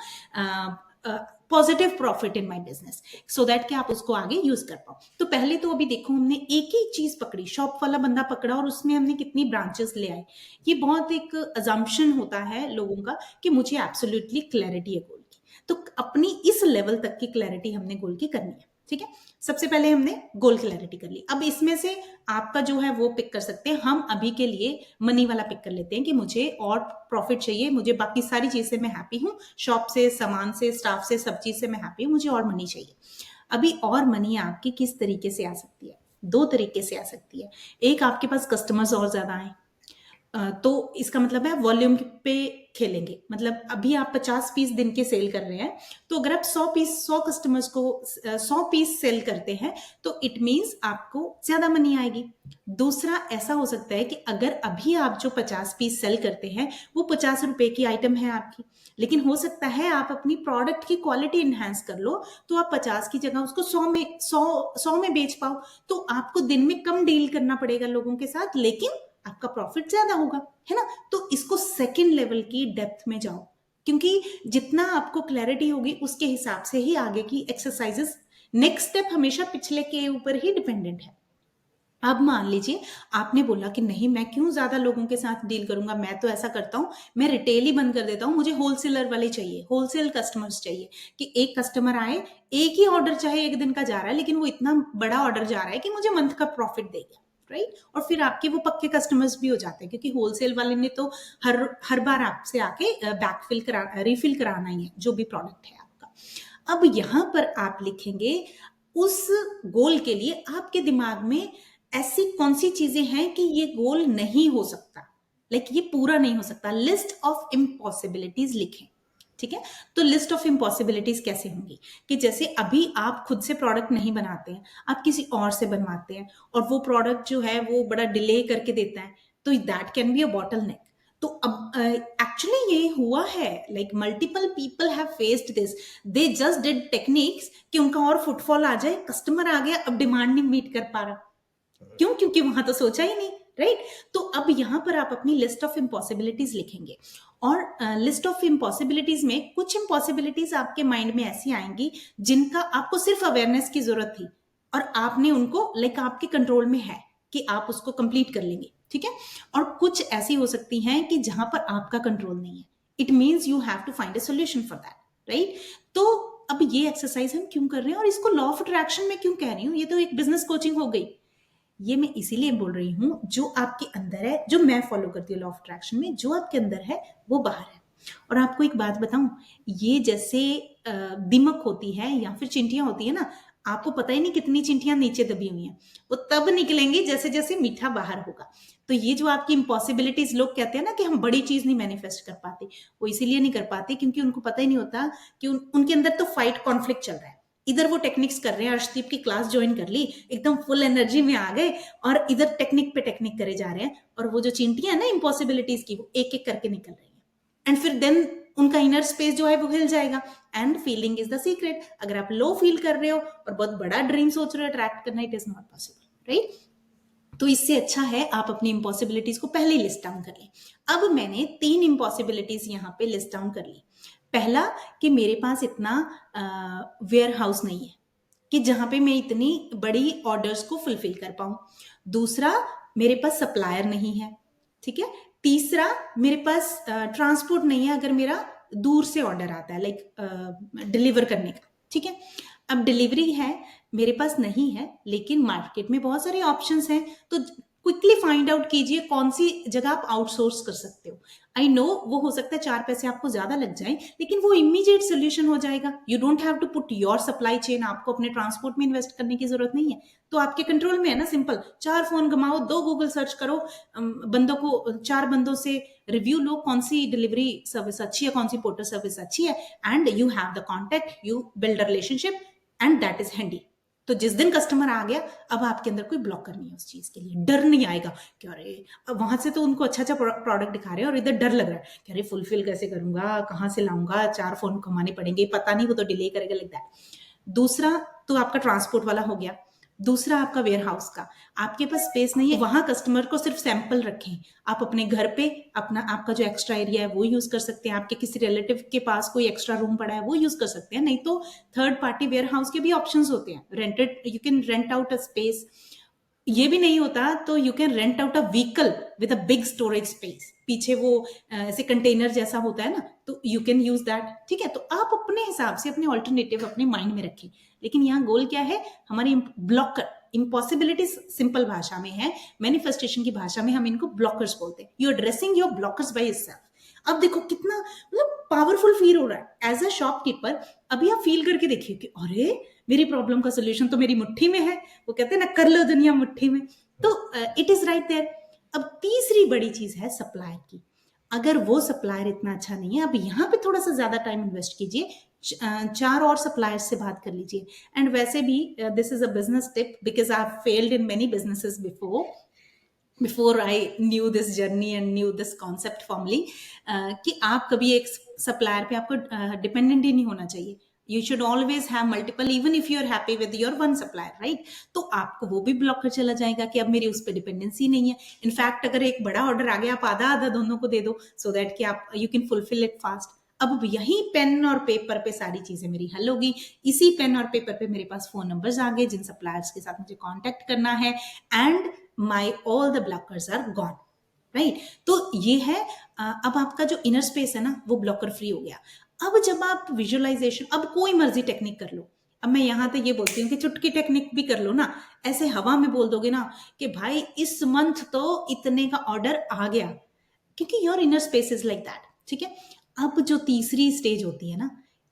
positive profit in my business, so that कि आप उसको आगे यूज कर पाओ। तो पहले तो अभी देखो, हमने एक ही चीज पकड़ी, शॉप वाला बंदा पकड़ा, और उसमें हमने कितनी ब्रांचेस ले आए। ये बहुत एक अजम्पशन होता है लोगों का कि मुझे एब्सोल्युटली क्लैरिटी है गोल की। तो अपनी इस लेवल तक की क्लैरिटी हमने गोल की करनी है, ठीक है। सबसे पहले हमने गोल क्लैरिटी कर ली। अब इसमें से आपका जो है वो पिक कर सकते हैं। हम अभी के लिए मनी वाला पिक कर लेते हैं कि मुझे और प्रॉफिट चाहिए, मुझे बाकी सारी चीज से मैं हैप्पी हूँ, शॉप से, सामान से, स्टाफ से, सब चीज से मैं हैप्पी हूँ, मुझे और मनी चाहिए। अभी और मनी आपकी किस तरीके से आ सकती है? 2 तरीके से आ सकती है। एक, आपके पास कस्टमर्स और ज्यादा आए, तो इसका मतलब है वॉल्यूम पे खेलेंगे। मतलब अभी आप 50 पीस दिन के सेल कर रहे हैं, तो अगर आप 100 कस्टमर्स को 100 पीस सेल करते हैं, तो इट मींस आपको ज्यादा मनी आएगी। दूसरा ऐसा हो सकता है कि अगर अभी आप जो 50 पीस सेल करते हैं वो 50 रुपए की आइटम है आपकी, लेकिन हो सकता है आप अपनी प्रोडक्ट की क्वालिटी इनहेंस कर लो, तो आप 50 की जगह उसको 100 में बेच पाओ। तो आपको दिन में कम डील करना पड़ेगा लोगों के साथ, लेकिन आपका प्रॉफिट ज्यादा होगा, है ना। तो इसको सेकंड लेवल की डेप्थ में जाओ, क्योंकि जितना आपको क्लैरिटी होगी उसके हिसाब से ही आगे की एक्सरसाइजेस, नेक्स्ट स्टेप हमेशा पिछले के ऊपर ही डिपेंडेंट है। अब मान लीजिए आपने बोला कि नहीं, मैं क्यों ज्यादा लोगों के साथ डील करूंगा, मैं तो ऐसा करता हूं, मैं रिटेल ही बंद कर देता हूं, मुझे होलसेलर वाले चाहिए, होलसेल कस्टमर्स चाहिए, कि एक कस्टमर आए, एक ही ऑर्डर चाहे एक दिन का जा रहा है, लेकिन वो इतना बड़ा ऑर्डर जा रहा है कि मुझे मंथ का प्रॉफिट देगा, राइट। और फिर आपके वो पक्के कस्टमर्स भी हो जाते हैं, क्योंकि होलसेल वाले ने तो हर हर बार आपसे आके बैकफिल करा रिफिल कराना ही है जो भी प्रोडक्ट है आपका। अब यहां पर आप लिखेंगे उस गोल के लिए आपके दिमाग में ऐसी कौन सी चीजें हैं कि ये गोल नहीं हो सकता, लाइक ये पूरा नहीं हो सकता। लिस्ट ऑफ इम्पॉसिबिलिटीज लिखें, ठीक है। तो लिस्ट ऑफ इम्पॉसिबिलिटीज कैसे होंगी कि जैसे अभी आप खुद से प्रोडक्ट नहीं बनाते हैं, आप किसी और से बनवाते हैं, और वो प्रोडक्ट जो है वो बड़ा डिले करके देता है, तो that can be a bottle नेक। तो अब एक्चुअली ये हुआ है, like multiple people have faced this, they just did techniques कि उनका और फुटफॉल आ जाए, कस्टमर आ गया, अब डिमांड नहीं मीट कर पा रहा। क्यों? क्योंकि वहां तो सोचा ही नहीं, राइट? तो अब यहां पर आप अपनी लिस्ट ऑफ इम्पॉसिबिलिटीज लिखेंगे, और लिस्ट ऑफ इम्पॉसिबिलिटीज में कुछ इम्पॉसिबिलिटीज आपके माइंड में ऐसी आएंगी जिनका आपको सिर्फ अवेयरनेस की जरूरत थी, और आपने उनको लाइक आपके कंट्रोल में है कि आप उसको कंप्लीट कर लेंगे, ठीक है? और कुछ ऐसी हो सकती हैं कि जहां पर आपका कंट्रोल नहीं है, it means you have to find a solution for that, right? तो अब ये एक्सरसाइज हम क्यों कर रहे हैं और इसको लॉ ऑफ अट्रैक्शन में क्यों कह रही हूँ? ये तो एक बिजनेस कोचिंग हो गई। ये मैं इसीलिए बोल रही हूँ, जो आपके अंदर है, जो मैं फॉलो करती हूँ लॉ ऑफ अट्रैक्शन में, जो आपके अंदर है वो बाहर है। और आपको एक बात बताऊं, ये जैसे दीमक होती है या फिर चिंटियां होती है ना, आपको पता ही नहीं कितनी चिंटियां नीचे दबी हुई हैं, वो तब निकलेंगी जैसे जैसे मीठा बाहर होगा। तो ये जो आपकी इम्पॉसिबिलिटीज, लोग कहते हैं ना कि हम बड़ी चीज नहीं मैनिफेस्ट कर पाते, वो इसीलिए नहीं कर पाते क्योंकि उनको पता ही नहीं होता कि उनके अंदर तो फाइट कॉन्फ्लिक्ट चल रहा है। इधर वो टेक्निक्स कर रहे हैं, अर्शदीप की क्लास ज्वाइन कर ली, एकदम फुल एनर्जी में आ गए, और इधर टेक्निक पे टेक्निक करे जा रहे हैं, और वो जो चिंटियां है ना इम्पॉसिबिलिटीज की, वो एक एक करके निकल रही है, एंड फिर देन उनका इनर स्पेस जो है वो हिल जाएगा। And feeling is the secret. अगर आप लो फील कर रहे हो और बहुत बड़ा ड्रीम सोच रहे हो अट्रैक्ट करना, it is not possible, right? तो इससे अच्छा है आप अपनी इम्पॉसिबिलिटीज को पहले लिस्ट डाउन कर लें। अब मैंने 3 इम्पॉसिबिलिटीज यहाँ पे लिस्ट डाउन कर ली। पहला, कि मेरे पास इतना वेयर हाउस नहीं है कि जहां पे मैं इतनी बड़ी ऑर्डर्स को फुलफिल कर पाऊं। दूसरा, मेरे पास सप्लायर नहीं है, ठीक है? तीसरा, मेरे पास ट्रांसपोर्ट नहीं है अगर मेरा दूर से ऑर्डर आता है, लाइक डिलीवर करने का, ठीक है? अब डिलीवरी है, मेरे पास नहीं है, लेकिन मार्केट में बहुत सारे ऑप्शंस हैं, तो क्विकली फाइंड आउट कीजिए कौन सी जगह आप आउटसोर्स कर सकते हो। आई नो वो हो सकता है 4 पैसे आपको ज्यादा लग जाए, लेकिन वो इमीडिएट सोल्यूशन हो जाएगा। You don't have to put your supply chain, आपको अपने ट्रांसपोर्ट में इन्वेस्ट करने की जरूरत नहीं है, तो आपके कंट्रोल में है ना। सिंपल, 4 फोन घुमाओ, 2 गूगल सर्च करो, बंदों को 4 बंदों से रिव्यू लो, कौन सी डिलीवरी सर्विस अच्छी है, कौन सी पोर्टर सर्विस अच्छी है, and you have the contact, you build a relationship, and that is handy. तो जिस दिन कस्टमर आ गया, अब आपके अंदर कोई ब्लॉकर नहीं है उस चीज के लिए, डर नहीं आएगा कि अरे अब वहां से तो उनको अच्छा अच्छा प्रोडक्ट दिखा रहे हैं और इधर डर लग रहा है कि अरे फुलफिल कैसे करूंगा, कहाँ से लाऊंगा, 4 फोन कमाने पड़ेंगे, पता नहीं वो तो डिले करेगा, लाइक दैट। दूसरा तो आपका ट्रांसपोर्ट वाला हो गया। दूसरा आपका वेयर हाउस का, आपके पास स्पेस नहीं है, वहां कस्टमर को सिर्फ सैंपल रखें। आप अपने घर पे अपना, आपका जो एक्स्ट्रा एरिया है वो यूज कर सकते हैं, आपके किसी रिलेटिव के पास कोई एक्स्ट्रा रूम पड़ा है वो यूज कर सकते हैं, नहीं तो थर्ड पार्टी वेयर हाउस के भी ऑप्शंस होते हैं, rented, you can rent out a space. ये भी नहीं होता तो you can rent out a vehicle with a big storage space, पीछे वो ऐसे कंटेनर जैसा होता है ना, तो यू कैन यूज दैट, ठीक है? तो आप अपने हिसाब से अपने ऑल्टरनेटिव अपने माइंड में रखें, लेकिन यहाँ गोल क्या है हमारी? ब्लॉकर। इम्पॉसिबिलिटीज सिंपल भाषा में है, मैनिफेस्टेशन की भाषा में हम इनको ब्लॉकर्स बोलते हैं। You addressing your blockers by yourself. अब देखो कितना मतलब पावरफुल फील हो रहा है एज अ शॉपकीपर। अभी आप फील करके देखिए कि अरे मेरी प्रॉब्लम का सोल्यूशन तो मेरी मुट्ठी में है, वो कहते हैं ना, कर लो दुनिया मुट्ठी में, तो इट इज राइट देयर। अब तीसरी बड़ी चीज है सप्लायर की। अगर वो सप्लायर इतना अच्छा नहीं है, अब यहाँ पे थोड़ा सा ज्यादा टाइम इन्वेस्ट कीजिए, 4 और सप्लायर से बात कर लीजिए। एंड वैसे भी this is a business tip because I have failed in many businesses before I knew this journey and new this concept formally, कि आप कभी एक सप्लायर पे आपको डिपेंडेंट ही नहीं होना चाहिए। You should always have multiple, even if you are happy with your one supplier, right? तो आपको वो भी ब्लॉक कर चला जाएगा कि अब मेरी उस पर डिपेंडेंसी नहीं है। इनफैक्ट अगर एक बड़ा ऑर्डर आ गया, आप आधा आधा दोनों को दे दो, सो दैट कि आप you can fulfil it fast. अब यही पेन और पेपर पे सारी चीजें मेरी हल होगी। इसी पेन और पेपर पे मेरे पास फोन नंबर्स आ गए जिन सप्लायर्स के साथ मुझे कांटेक्ट करना है, and my all the blockers are gone, right? तो ये है अब आपका जो इनर स्पेस है ना वो ब्लॉकर फ्री हो गया। अब जब आप विजुअलाइजेशन, अब कोई मर्जी टेक्निक कर लो, अब मैं यहाँ तो ये बोलती हूँ कि चुटकी टेक्निक भी कर लो ना, ऐसे हवा में बोल दोगे ना कि भाई इस मंथ तो इतने का ऑर्डर आ गया, क्योंकि your inner space is like that, ठीक है? अब जो तीसरी स्टेज होती है ना,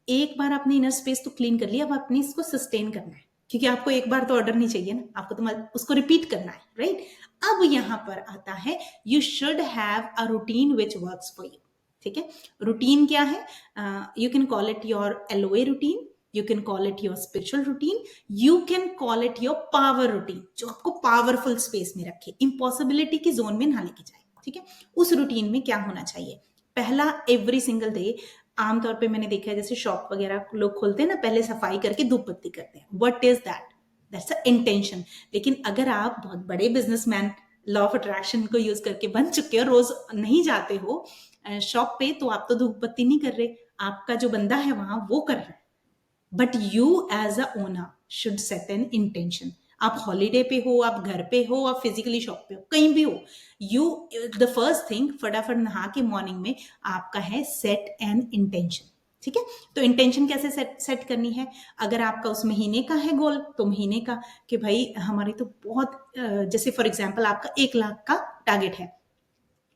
एक बार आपने इनर स्पेस तो क्लीन कर लिया, अब आपने इसको सस्टेन करना है, क्योंकि आपको एक बार तो ऑर्डर नहीं चाहिए ना, आपको तो उसको रिपीट करना है, राइट? अब यहां पर आता है you should have a routine which works for you, ठीक है? रूटीन क्या है? You can call it your LOA routine, you can call it your spiritual routine, you can call it your power routine, जो आपको powerful space में रखे, impossibility की zone में ना लेके जाए, ठीक है। उस रूटीन में क्या होना चाहिए? पहला, एवरी सिंगल डे, आमतौर पे मैंने देखा है जैसे शॉप वगैरह लोग खोलते हैं ना, पहले सफाई करके धूप बत्ती करते हैं। What is that? That's a intention. लेकिन अगर आप बहुत बड़े बिजनेसमैन, लॉ ऑफ अट्रैक्शन को यूज करके बन चुके हो, रोज नहीं जाते हो शॉप पे, तो आप तो धूप बत्ती नहीं कर रहे, आपका जो बंदा है वहां वो कर रहा है। But you as a owner should set an intention. आप हॉलीडे पे हो, आप घर पे हो, आप फिजिकली शॉप पे हो, कहीं भी हो, यू, द फर्स्ट थिंग, फटाफट नहा के मॉर्निंग में आपका है सेट एन इंटेंशन, ठीक है। तो इंटेंशन कैसे सेट करनी है? अगर आपका उस महीने का है गोल, तो महीने का कि भाई हमारी तो बहुत जैसे फॉर एग्जांपल आपका 1 लाख का टारगेट है,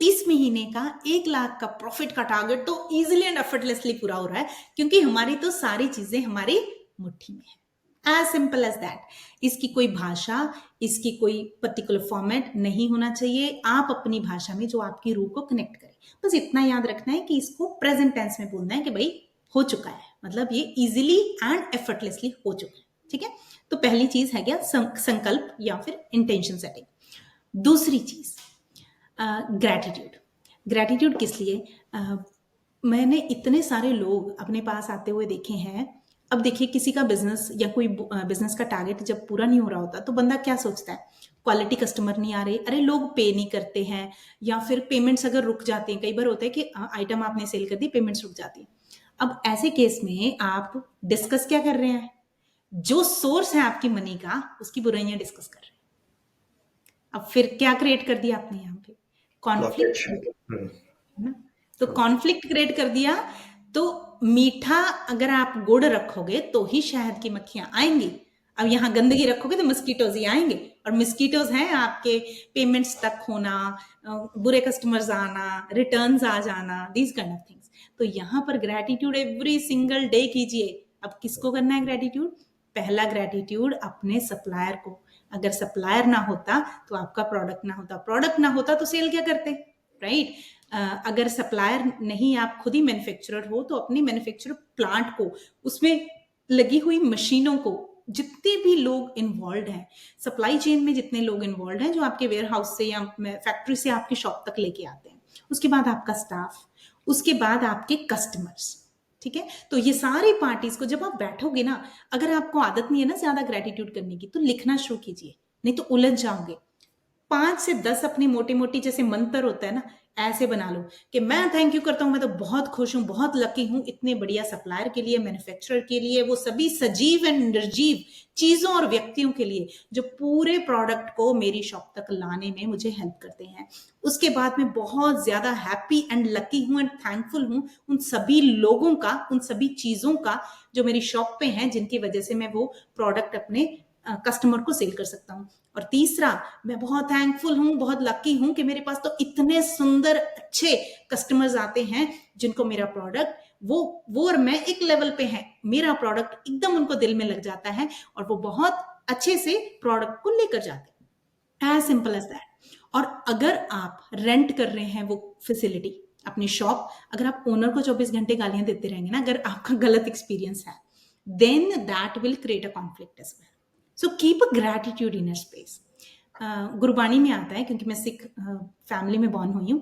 इस महीने का 1 लाख का प्रॉफिट का टारगेट तो इजिली एंड एफर्टलेसली पूरा हो रहा है, क्योंकि हमारी तो सारी चीजें हमारी मुट्ठी में है। As simple as that. इसकी कोई भाषा, इसकी कोई पर्टिकुलर फॉर्मेट नहीं होना चाहिए। आप अपनी भाषा में जो आपकी रूह को कनेक्ट करें, बस इतना याद रखना है कि इसको प्रेजेंट टेंस में बोलना है कि भाई हो चुका है, मतलब ये इजिली एंड एफर्टलेसली हो चुका है, ठीक है। तो पहली चीज है क्या? संकल्प या फिर इंटेंशन सेटिंग। दूसरी चीज, ग्रैटिट्यूड। ग्रैटिट्यूड किस लिए? मैंने इतने सारे लोग अपने पास आते हुए देखे हैं। अब देखिए, किसी का बिजनेस या कोई बिजनेस का टारगेट जब पूरा नहीं हो रहा होता, तो बंदा क्या सोचता है? क्वालिटी कस्टमर नहीं आ रहे, अरे लोग पे नहीं करते हैं, या फिर पेमेंट्स अगर रुक जाते हैं, कई बार होता है कि आइटम आपने सेल कर दी, पेमेंट्स रुक जाती है। अब ऐसे केस में आप डिस्कस क्या कर रहे हैं? जो सोर्स है आपकी मनी का, उसकी बुराइयां डिस्कस कर रहे हैं। अब फिर क्या क्रिएट कर दिया आपने यहाँ पे? कॉन्फ्लिक्ट, हम्म, है ना। तो कॉन्फ्लिक्ट क्रिएट कर दिया। तो मीठा अगर आप गुड़ रखोगे तो ही शहद की मक्खियां आएंगी। अब यहाँ गंदगी रखोगे तो मस्कीटोज ही आएंगे, और मस्कीटोज हैं आपके पेमेंट्स तक होना, बुरे कस्टमर्स आना, रिटर्न्स आ जाना, दीज काइंड ऑफ थिंग्स। तो यहाँ पर ग्रेटिट्यूड एवरी सिंगल डे कीजिए। अब किसको करना है ग्रेटिट्यूड? पहला ग्रेटिट्यूड अपने सप्लायर को। अगर सप्लायर ना होता तो आपका प्रोडक्ट ना होता, प्रोडक्ट ना होता तो सेल क्या करते, राइट? अगर सप्लायर नहीं, आप खुद ही मैन्युफैक्चरर हो, तो अपने मैन्युफैक्चर प्लांट को, उसमें लगी हुई मशीनों को, जितने भी लोग इन्वॉल्व हैं, सप्लाई चेन में जितने लोग इन्वॉल्व हैं, जो आपके वेयर हाउस से या फैक्ट्री से आपकी शॉप तक लेके आते हैं, उसके बाद आपका स्टाफ, उसके बाद आपके कस्टमर्स, ठीक है। तो ये सारी पार्टीज को जब आप बैठोगे ना, अगर आपको आदत नहीं है ना ज्यादा ग्रेटिट्यूड करने की, तो लिखना शुरू कीजिए, नहीं तो उलझ जाओगे। 5 से 10 अपनी मोटी मोटी जैसे मंत्र होता है ना, ऐसे बना लो कि मैं थैंक यू करता हूं, मैं तो बहुत खुश हूं, बहुत लकी हूं इतने बढ़िया सप्लायर के लिए, मैन्युफैक्चरर के लिए, वो सभी सजीव एंड निर्जीव चीजों और व्यक्तियों के लिए जो पूरे प्रोडक्ट को मेरी शॉप तक लाने में मुझे हेल्प करते हैं। उसके बाद मैं बहुत ज्यादा हैप्पी एंड लकी हूं एंड थैंकफुल हूं उन सभी लोगों का, उन सभी चीजों का जो मेरी शॉप पे हैं, जिनकी वजह से मैं वो प्रोडक्ट अपने कस्टमर को सेल कर सकता हूं। और तीसरा, मैं बहुत थैंकफुल हूं, बहुत लकी हूं कि मेरे पास तो इतने सुंदर अच्छे कस्टमर्स आते हैं जिनको मेरा प्रोडक्ट, वो और मैं एक लेवल पे हैं, मेरा प्रोडक्ट एकदम उनको दिल में लग जाता है और वो बहुत अच्छे से प्रोडक्ट को लेकर जाते हैं। As simple as that. और अगर आप रेंट कर रहे हैं वो फैसिलिटी, अपनी शॉप, अगर आप ओनर को 24 घंटे गालियां देते रहेंगे ना, अगर आपका गलत एक्सपीरियंस है, then that will create a conflict as well. So keep a gratitude in space. Gurbani में आता है, क्योंकि मैं सिख फैमिली में बॉर्न हुई हूँ,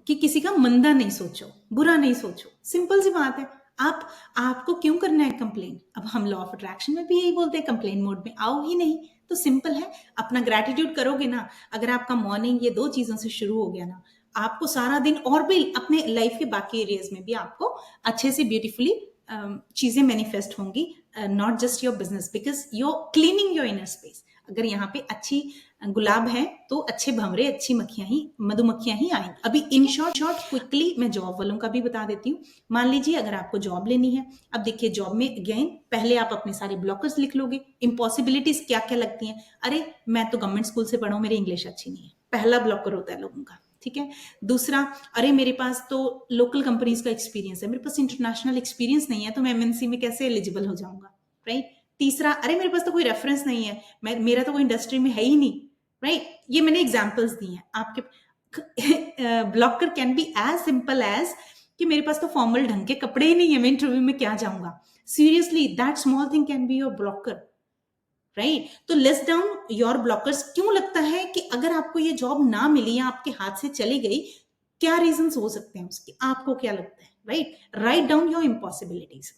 कि किसी का मंदा नहीं सोचो, बुरा नहीं सोचो। सिंपल सी बात है। आपको क्यों करना है कंप्लेन? अब हम लॉ ऑफ अट्रैक्शन में भी यही बोलते हैं, कंप्लेन मोड में आओ ही नहीं। तो सिंपल है, अपना ग्रैटिट्यूड करोगे ना, अगर आपका मॉर्निंग ये 2 चीजों से शुरू हो गया ना, आपको सारा दिन और भी अपने लाइफ के बाकी एरियाज में भी आपको अच्छे से ब्यूटीफुली चीजें मैनिफेस्ट होंगी। Not just your business, because you're cleaning your inner space. अगर यहाँ पे अच्छी गुलाब है तो अच्छे भंवरे, अच्छी मक्खियां ही, मधुमक्खियां ही आएंगी। अभी इन शॉर्ट क्विकली मैं जॉब वालों का भी बता देती हूँ। मान लीजिए अगर आपको जॉब लेनी है, अब देखिए जॉब में अगेन पहले आप अपने सारे ब्लॉकर्स लिख लोगे, इम्पॉसिबिलिटीज क्या क्या लगती हैं। अरे मैं तो गवर्नमेंट स्कूल से पढ़ा हूं, मेरी इंग्लिश अच्छी नहीं है, पहला ब्लॉकर होता है लोगों का, ठीक है। दूसरा, अरे मेरे पास तो लोकल कंपनीज का एक्सपीरियंस है, मेरे पास इंटरनेशनल एक्सपीरियंस नहीं है, तो मैं एमएनसी में कैसे एलिजिबल हो जाऊंगा, राइट। तीसरा, अरे मेरे पास तो कोई रेफरेंस नहीं है, मेरा तो कोई इंडस्ट्री में है ही नहीं, राइट। ये मैंने एग्जांपल्स दी हैं आपके। Blocker can be as simple as कि मेरे पास तो फॉर्मल ढंग के कपड़े ही नहीं है, मैं इंटरव्यू में क्या जाऊंगा. Seriously that small thing can be your blocker, right? तो लिस्ट डाउन योर ब्लॉकर्स. क्यों लगता है कि अगर आपको ये जॉब ना मिली या आपके हाथ से चली गई, क्या रीजंस हो सकते हैं उसके, आपको क्या लगता है, right? Write down your impossibilities.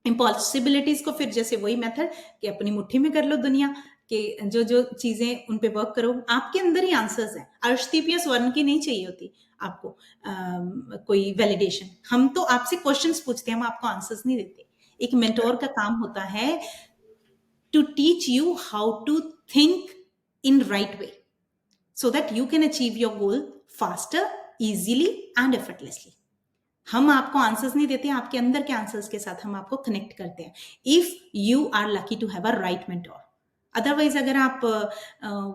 Impossibilities को फिर जैसे वही मेथड कि अपनी मुट्ठी में कर लो दुनिया कि जो जो चीजें उन पे वर्क करो, आपके अंदर ही आंसर्स हैं. अर्शदीप या स्वर्ण की नहीं चाहिए होती आपको कोई वैलिडेशन. हम तो आपसे क्वेश्चंस पूछते हैं, हम आपको आंसर्स नहीं देते. एक मेंटोर का काम होता है to teach you how to think in right way so that you can achieve your goal faster, easily and effortlessly. हम आपको आंसर्स नहीं देते, आपके अंदर के आंसर्स के साथ हम आपको कनेक्ट करते हैं. If you are lucky to have a right mentor. Otherwise अगर आप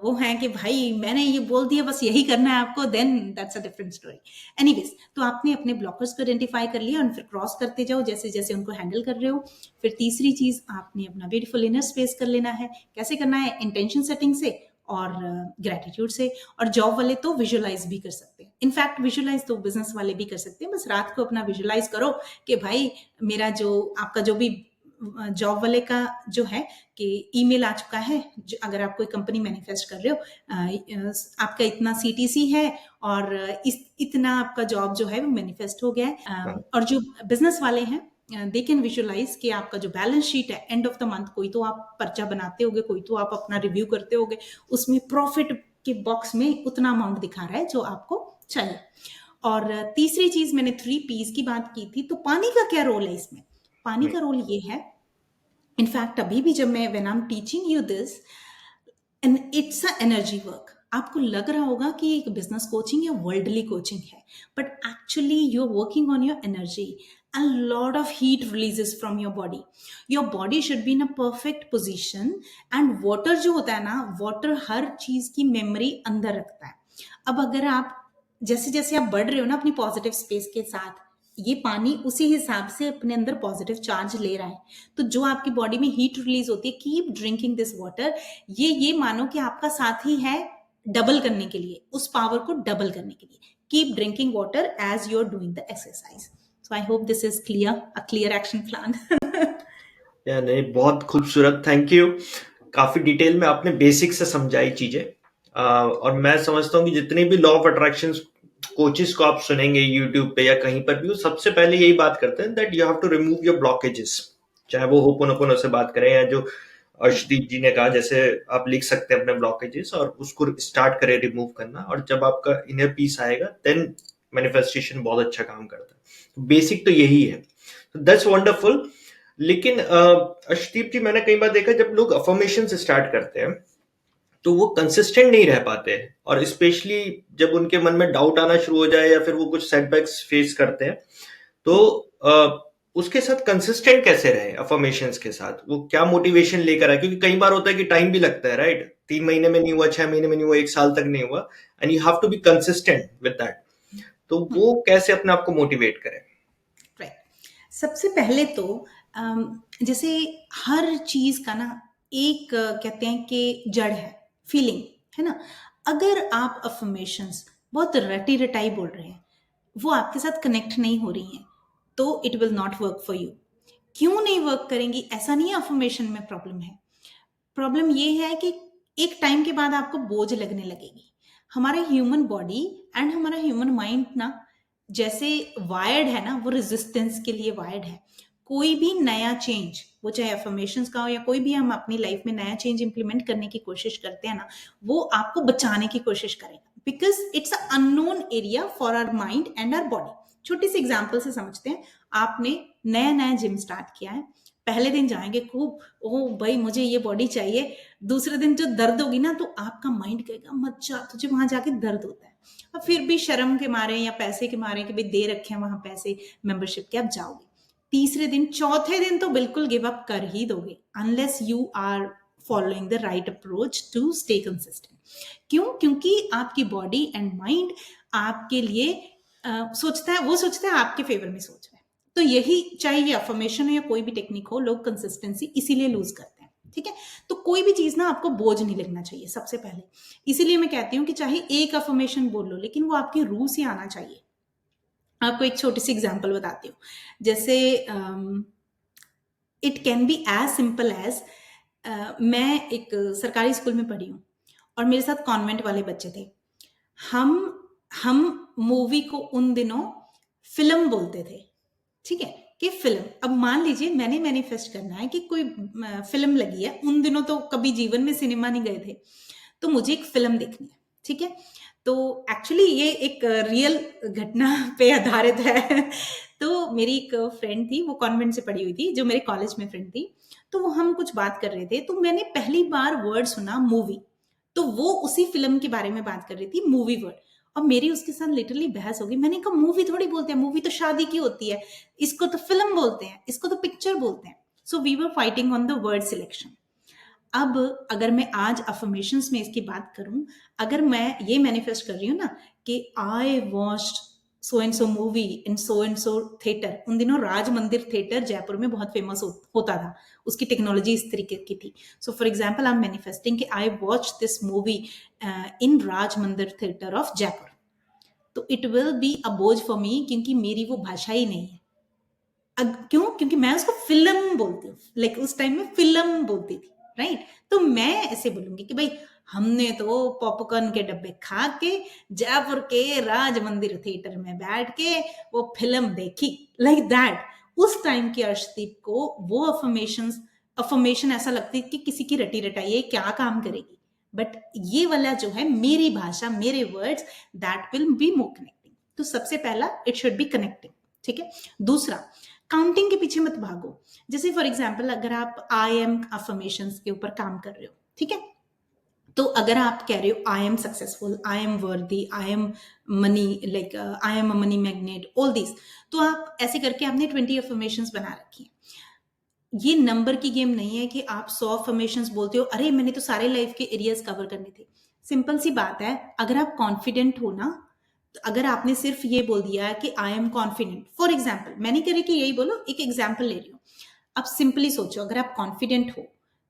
वो हैं कि भाई मैंने ये बोल दिया बस यही करना है आपको, then that's a different story. Anyways, तो आपने अपने ब्लॉकर्स को आइडेंटिफाई कर लिया और फिर क्रॉस करते जाओ जैसे जैसे उनको हैंडल कर रहे हो. फिर तीसरी चीज, आपने अपना ब्यूटीफुल इनर स्पेस कर लेना है. कैसे करना है? इंटेंशन सेटिंग से और ग्रेटिट्यूड से. और जॉब वाले तो विजुअलाइज भी कर सकते हैं. इनफैक्ट विजुअलाइज तो बिजनेस वाले भी कर सकते हैं. बस रात को अपना विजुअलाइज करो कि भाई मेरा जो आपका जो भी जॉब वाले का जो है कि ईमेल आ चुका है. अगर आप कोई कंपनी मैनिफेस्ट कर रहे हो, आपका इतना सीटीसी है और इतना आपका जॉब जो है वो मैनिफेस्ट हो गया है. और जो बिजनेस वाले हैं दे कैन विजुअलाइज कि आपका जो बैलेंस शीट है एंड ऑफ द मंथ, कोई तो आप पर्चा बनाते होगे, कोई तो आप अपना रिव्यू करते होगे, उसमें प्रॉफिट के बॉक्स में उतना अमाउंट दिखा रहा है जो आपको चाहिए. और तीसरी चीज, मैंने 3 P's की बात की थी, तो पानी का क्या रोल है इसमें? पानी का रोल ये है, इनफैक्ट अभी भी जब मैं when I am teaching you this, and it's a energy work. आपको लग रहा होगा कि एक बिजनेस कोचिंग या वर्ल्डली कोचिंग है, but actually you are working on your energy. A lot of heat releases from your body. Your body should be in a perfect position. And water जो होता है ना, water हर चीज की memory अंदर रखता है. अब अगर आप जैसे जैसे आप बढ़ रहे हो ना अपनी पॉजिटिव स्पेस के साथ, ये पानी उसी हिसाब से अपने अंदर पॉजिटिव चार्ज ले रहा है. तो जो आपकी बॉडी में हीट रिलीज होती है, कीप ड्रिंकिंग दिस वाटर. ये मानो कि आपका साथी है डबल करने के लिए, उस पावर को डबल करने के लिए. Keep drinking water as you are doing the exercise. So I hope this is clear, a clear action plan. या नहीं, बहुत खूबसूरत, थैंक यू. काफी डिटेल में आपने बेसिक से समझाई चीजें. और मैं समझता हूँ कि जितने भी लॉ ऑफ अट्रैक्शन कोचेस को आप सुनेंगे यूट्यूब पे या कहीं पर भी, वो सबसे पहले यही बात करते हैं that you have to remove your blockages. चाहे वो होपोनोपोनो से बात करें या जो अर्शदीप जी ने कहा, जैसे आप लिख सकते हैं अपने ब्लॉकेजेस और उसको स्टार्ट करें रिमूव करना. और जब आपका इनर पीस आएगा देन मैनिफेस्टेशन बहुत अच्छा काम करता है. बेसिक तो यही है. That's wonderful. लेकिन अर्शदीप जी, मैंने कई बार देखा जब लोग अफर्मेशन से स्टार्ट करते हैं तो वो कंसिस्टेंट नहीं रह पाते. और स्पेशली जब उनके मन में डाउट आना शुरू हो जाए या फिर वो कुछ सेटबैक्स फेस करते हैं, तो उसके साथ कंसिस्टेंट कैसे रहे अफर्मेशंस के साथ? वो क्या मोटिवेशन लेकर आए? क्योंकि कई बार होता है कि टाइम भी लगता है, राइट? 3 महीने में नहीं हुआ, 6 महीने में नहीं हुआ, 1 साल तक नहीं हुआ, and you have to be consistent with that. तो वो कैसे अपने आप को मोटिवेट करें? राइट. सबसे पहले तो जैसे हर चीज का ना एक कहते हैं कि जड़ है, फीलिंग है ना. अगर आप अफर्मेशंस बहुत रटी रटाई बोल रहे हैं, वो आपके साथ कनेक्ट नहीं हो रही हैं, तो it will not work for you. क्यों नहीं वर्क करेंगी? ऐसा नहीं है अफर्मेशन में प्रॉब्लम है. प्रॉब्लम ये है कि एक टाइम के बाद आपको बोझ लगने लगेगी. हमारा ह्यूमन बॉडी एंड हमारा ह्यूमन माइंड ना जैसे वायर्ड है ना, वो रेजिस्टेंस के लिए वायर्ड है. कोई भी नया चेंज, वो चाहे अफर्मेशंस का हो या कोई भी हम अपनी लाइफ में नया चेंज इंप्लीमेंट करने की कोशिश करते हैं ना, वो आपको बचाने की कोशिश करेगा, because it's a unknown area for our mind and our body. छोटी सी एग्जाम्पल से समझते हैं. आपने नया नया जिम स्टार्ट किया है, पहले दिन जाएंगे खूब, ओ भाई मुझे ये बॉडी चाहिए. दूसरे दिन जो दर्द होगी ना, तो आपका माइंड कहेगा मत जा, तुझे वहां जाके दर्द होता है. और फिर भी शर्म के मारे या पैसे के मारे कि भाई दे रखे हैं वहां पैसे मेंबरशिप के, आप जाओगे. तीसरे दिन, चौथे दिन तो बिल्कुल गिव अप कर ही दोगे unless you are following the right approach to stay consistent. क्यों? क्योंकि आपकी बॉडी एंड माइंड आपके लिए सोचता है, वो सोचता है आपके फेवर में सोच रहा है. तो यही, चाहे ये अफर्मेशन हो या कोई भी टेक्निक हो, लोग कंसिस्टेंसी इसीलिए लूज करते हैं. ठीक है. तो कोई भी चीज ना आपको बोझ नहीं लगना चाहिए सबसे पहले. इसीलिए मैं कहती हूँ कि चाहे एक अफर्मेशन बोल लो, लेकिन वो आपकी रूह से आना चाहिए. आपको एक छोटी सी एग्जांपल बताती हूँ। जैसे it can be as simple as, मैं एक सरकारी स्कूल में पढ़ी हूँ और मेरे साथ कॉन्वेंट वाले बच्चे थे। हम हम मूवी को उन दिनों फिल्म बोलते थे, ठीक है, कि फिल्म। अब मान लीजिए मैंने मैनिफेस्ट करना है कि कोई फिल्म लगी है, उन दिनों तो कभी जीवन में सिनेमा नहीं गए थे, तो मुझे एक फिल्म देखनी है, ठीक है। तो एक्चुअली ये एक रियल घटना पे आधारित है। तो मेरी एक फ्रेंड थी, वो कॉन्वेंट से पढ़ी हुई थी, जो मेरे कॉलेज में फ्रेंड थी। तो वो हम कुछ बात कर रहे थे, तो मैंने पहली बार वर्ड सुना मूवी। तो वो उसी फिल्म के बारे में बात कर रही थी, मूवी वर्ड। और मेरी उसके साथ लिटरली बहस हो गई। मैंने कहा मूवी थोड़ी बोलते हैं, मूवी तो शादी की होती है, इसको तो फिल्म बोलते हैं, इसको तो पिक्चर बोलते हैं। So we were fighting on the word selection. अब अगर मैं आज अफर्मेशंस में इसकी बात करूं, अगर मैं ये मैनिफेस्ट कर रही हूँ ना कि I watched so and so movie in so and so theatre, उन दिनों राज मंदिर थिएटर जयपुर में बहुत फेमस होता था, उसकी टेक्नोलॉजी इस तरीके की थी। So for example I am manifesting कि I watch this movie in Raj Mandir theatre of Jaipur. तो इट विल बी अ बोझ फॉर मी, क्योंकि मेरी वो भाषा ही नहीं है। क्यों? क्योंकि मैं उसको फिल्म बोलती हूँ, लाइक उस टाइम में फिल्म बोलती थी, राइट। तो मैं ऐसे बोलूंगी कि भाई हमने तो पॉपकॉर्न के डब्बे खा के जयपुर के राज मंदिर थिएटर में बैठ के वो फिल्म देखी, लाइक दैट। उस टाइम की अर्शदीप को वो अफर्मेशन ऐसा लगती कि किसी की रटी रटाई है, क्या काम करेगी। बट ये वाला जो है मेरी भाषा, मेरे words, that will be more connecting. तो सबसे पहला इट शुड बी कनेक्टिंग, ठीक है। दूसरा, काउंटिंग के पीछे मत भागो। जैसे फॉर एग्जाम्पल अगर आप आई एम अफर्मेशंस के ऊपर काम कर रहे हो, ठीक है, तो अगर आप कह रहे हो I am successful, I am वर्दी, I am money, like I am a money magnet, all this, तो आप ऐसे करके आपने 20 अफर्मेशंस बना रखी है। ये नंबर की गेम नहीं है कि आप 100 अफर्मेशंस बोलते हो, अरे मैंने तो सारे लाइफ के एरियाज कवर करने थे। सिंपल सी बात है, अगर आप कॉन्फिडेंट हो ना, तो अगर आपने सिर्फ ये बोल दिया है कि I am confident, for example, मैं नहीं कह रही कि यही बोलो, एक एग्जाम्पल ले रही हूँ। आप सिंपली सोचो, अगर आप कॉन्फिडेंट हो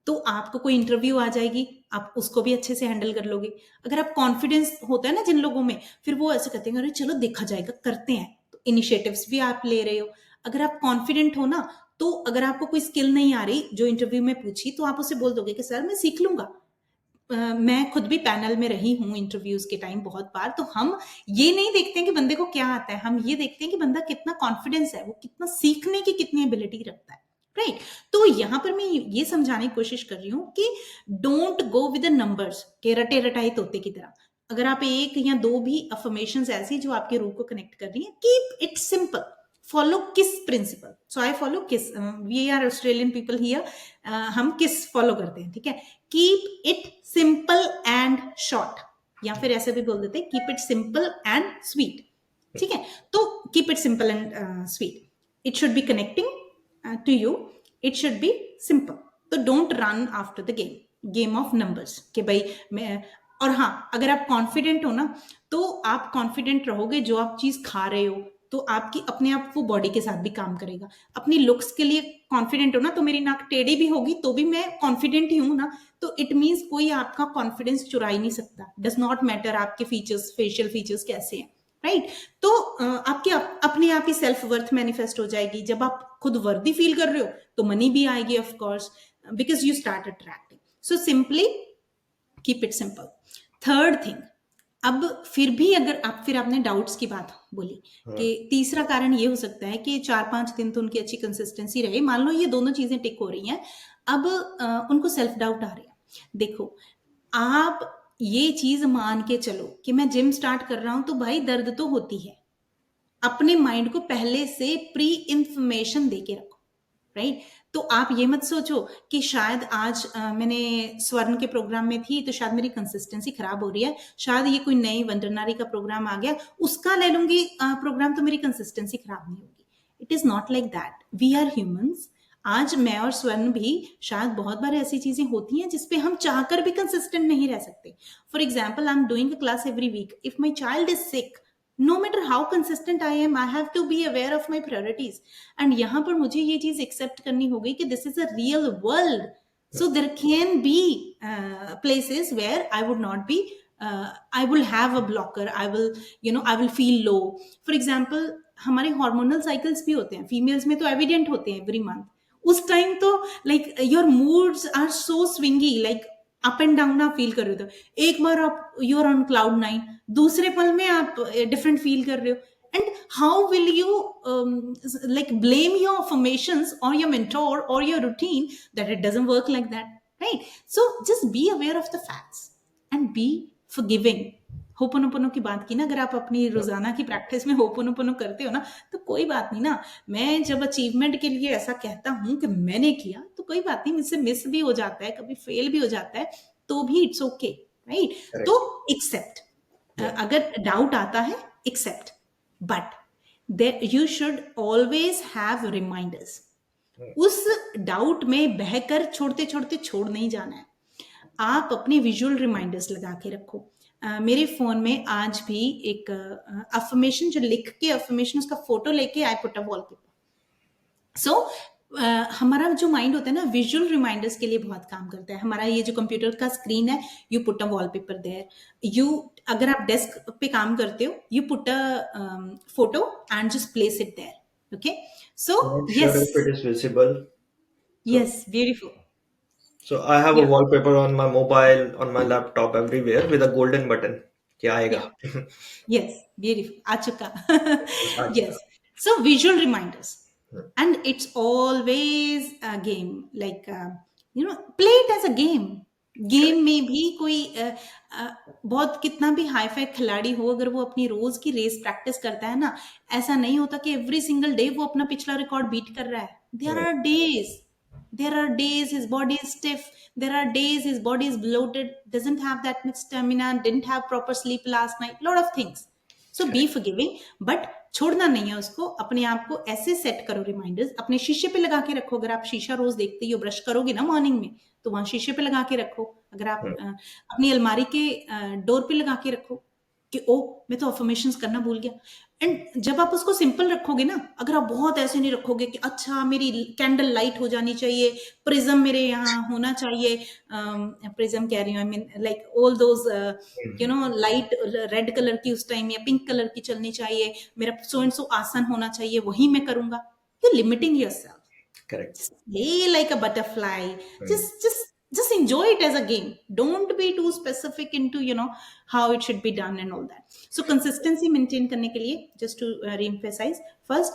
तो आपको कोई इंटरव्यू आ जाएगी, आप उसको भी अच्छे से हैंडल कर लोगे। अगर आप कॉन्फिडेंस होता है ना जिन लोगों में, फिर वो ऐसे कहते हैं अरे चलो देखा जाएगा, करते हैं, तो इनिशिएटिव्स भी आप ले रहे हो। अगर आप कॉन्फिडेंट हो ना, तो अगर आपको कोई स्किल नहीं आ रही जो इंटरव्यू में पूछी, तो आप उसे बोल दोगे कि सर मैं सीख लूंगा। मैं खुद भी पैनल में रही हूँ इंटरव्यूज के टाइम बहुत बार। तो हम ये नहीं देखते हैं कि बंदे को क्या आता है, हम ये देखते हैं कि बंदा कितना कॉन्फिडेंस है, वो कितना सीखने की कितनी एबिलिटी रखता है, राइट। तो यहां पर मैं ये समझाने की कोशिश कर रही हूँ कि don't go with the numbers के रटे रटाए तोते की तरह। अगर आप एक या दो भी अफर्मेशंस ऐसी जो आपके रूह को कनेक्ट कर रही है, keep it simple. Follow KISS principle, so I follow KISS, we are Australian people here, हम किस फॉलो करते हैं, ठीक है। Keep it simple and short, या फिर ऐसे भी बोल देते हैं keep it simple and sweet, ठीक है। तो keep it simple and sweet, it should be connecting to you, it should be simple. तो don't run after the game of numbers कि भाई मैं। और हाँ, अगर आप कॉन्फिडेंट हो ना, तो आप कॉन्फिडेंट रहोगे, जो आप चीज खा रहे हो तो आपकी अपने आप वो बॉडी के साथ भी काम करेगा। अपनी लुक्स के लिए कॉन्फिडेंट हो ना, तो मेरी नाक टेढ़ी भी होगी तो भी मैं कॉन्फिडेंट ही हूं ना, तो इट मीन्स कोई आपका कॉन्फिडेंस चुरा ही नहीं सकता। डज नॉट मैटर आपके फीचर्स, फेशियल फीचर्स कैसे हैं, राइट। तो आपकी अपने आप ही सेल्फ वर्थ मैनिफेस्ट हो जाएगी। जब आप खुद वर्दी फील कर रहे हो तो मनी भी आएगी, of course, because you start attracting. So simply keep it simple. Third thing, अब फिर भी अगर आप, फिर आपने डाउट्स की बात बोली कि तीसरा कारण ये हो सकता है कि 4-5 दिन तो उनकी अच्छी कंसिस्टेंसी रहे, मान लो ये दोनों चीजें टिक हो रही हैं, अब उनको सेल्फ डाउट आ रहा है। देखो, आप ये चीज मान के चलो कि मैं जिम स्टार्ट कर रहा हूं तो भाई दर्द तो होती है। अपने माइंड को पहले से प्री इंफॉर्मेशन दे के रखो, राइट। तो आप ये मत सोचो कि शायद आज मैंने स्वर्ण के प्रोग्राम में थी तो शायद मेरी कंसिस्टेंसी खराब हो रही है, शायद ये कोई नई वंडरनारी का प्रोग्राम आ गया उसका ले लूंगी प्रोग्राम, तो मेरी कंसिस्टेंसी खराब नहीं होगी। It is not like that, we are humans. आज मैं और स्वर्ण भी शायद बहुत बार ऐसी चीजें होती हैं जिसपे हम चाहकर भी कंसिस्टेंट नहीं रह सकते। For example, I am doing a class every week, if my child is sick, no matter how consistent I am, I have to be aware of my priorities. And यहाँ पर मुझे ये चीज एक्सेप्ट करनी होगी कि this is a real world. So there can be places where I would not be I will have a blocker, I will I will feel low. For example, हमारे hormonal cycles भी होते हैं, females में तो evident होते हैं every month. उस time तो like your moods are so swingy, like up and down आप फील कर रहे हो. एक बार आप यू आर ऑन क्लाउड 9, दूसरे पल में आप डिफरेंट फील कर रहे हो. And how will you like blame your affirmations or your mentor or your routine that it doesn't work like that, right? So just be aware of the facts and be forgiving. Ho'oponopono की बात की ना, अगर आप अपनी रोजाना की practice में होपोनोपोनो करते हो ना, तो कोई बात नहीं ना. मैं जब अचीवमेंट के लिए ऐसा कहता हूं कि मैंने किया, तो कोई बात नहीं, मुझसे मिस भी हो जाता है, कभी फेल भी हो जाता है, तो भी इट्स ओके, राइट? तो एक्सेप्ट. अगर डाउट आता है, accept, but there you should always have reminders. उस डाउट में बहकर छोड़ते छोड़ते छोड़ नहीं जाना है. आप अपने विजुअल रिमाइंडर्स लगा के रखो. मेरे फोन में आज भी एक अफर्मेशन जो लिख के अफर्मेशन, उसका फोटो लेके आई पुट अ वॉलपेपर. सो हमारा जो माइंड होता है ना, विजुअल रिमाइंडर्स के लिए बहुत काम करता है. हमारा ये जो कंप्यूटर का स्क्रीन है, you put a wallpaper there. You, अगर आप डेस्क पे काम करते हो, you put a photo and just place it there. Okay, so Not sure yes, if it is visible. So, yes, beautiful. so I have a या, wallpaper on my mobile, on my laptop, everywhere with a golden button. क्या आएगा? या, yes, beautiful, आ चुका. आज का. Yes, so visual reminders, and it's always a game, like play it as a game. Game में भी कोई बहुत कितना भी हाई फाई खिलाड़ी हो, अगर वो अपनी रोज की रेस प्रैक्टिस करता है ना, ऐसा नहीं होता कि एवरी सिंगल डे वो अपना पिछला रिकॉर्ड बीट कर रहा है. There are days his body is stiff. There are days his body is bloated, doesn't have that much stamina, didn't have proper sleep last night, lot of things. So be forgiving, but छोड़ना नहीं है उसको. अपने आप को ऐसे set करो reminders, अपने शीशे पे लगा के रखो. अगर आप शीशा रोज देखते हो, ब्रश करोगे ना मॉर्निंग में, तो वहां शीशे पे लगा के रखो. अगर आप अपनी अलमारी के डोर पे लगा के रखो कि ओ, मैं तो अफर्मेशंस करना भूल गया. एंड जब आप उसको सिंपल रखोगे ना, अगर आप बहुत ऐसे नहीं रखोगे कि अच्छा मेरी कैंडल लाइट हो जानी चाहिए, प्रिज्म मेरे यहाँ होना चाहिए, प्रिज्म कह रही हूँ, I mean like all those light red colour की उस टाइम या पिंक कलर की चलनी चाहिए, मेरा सो एंड सो आसन होना चाहिए, वही मैं करूंगा. You limiting yourself. Correct. Just play like a butterfly. Just enjoy it as a game. Don't be too specific into how it should be done and all that. So consistency maintain करने के लिए, just to re-emphasize, first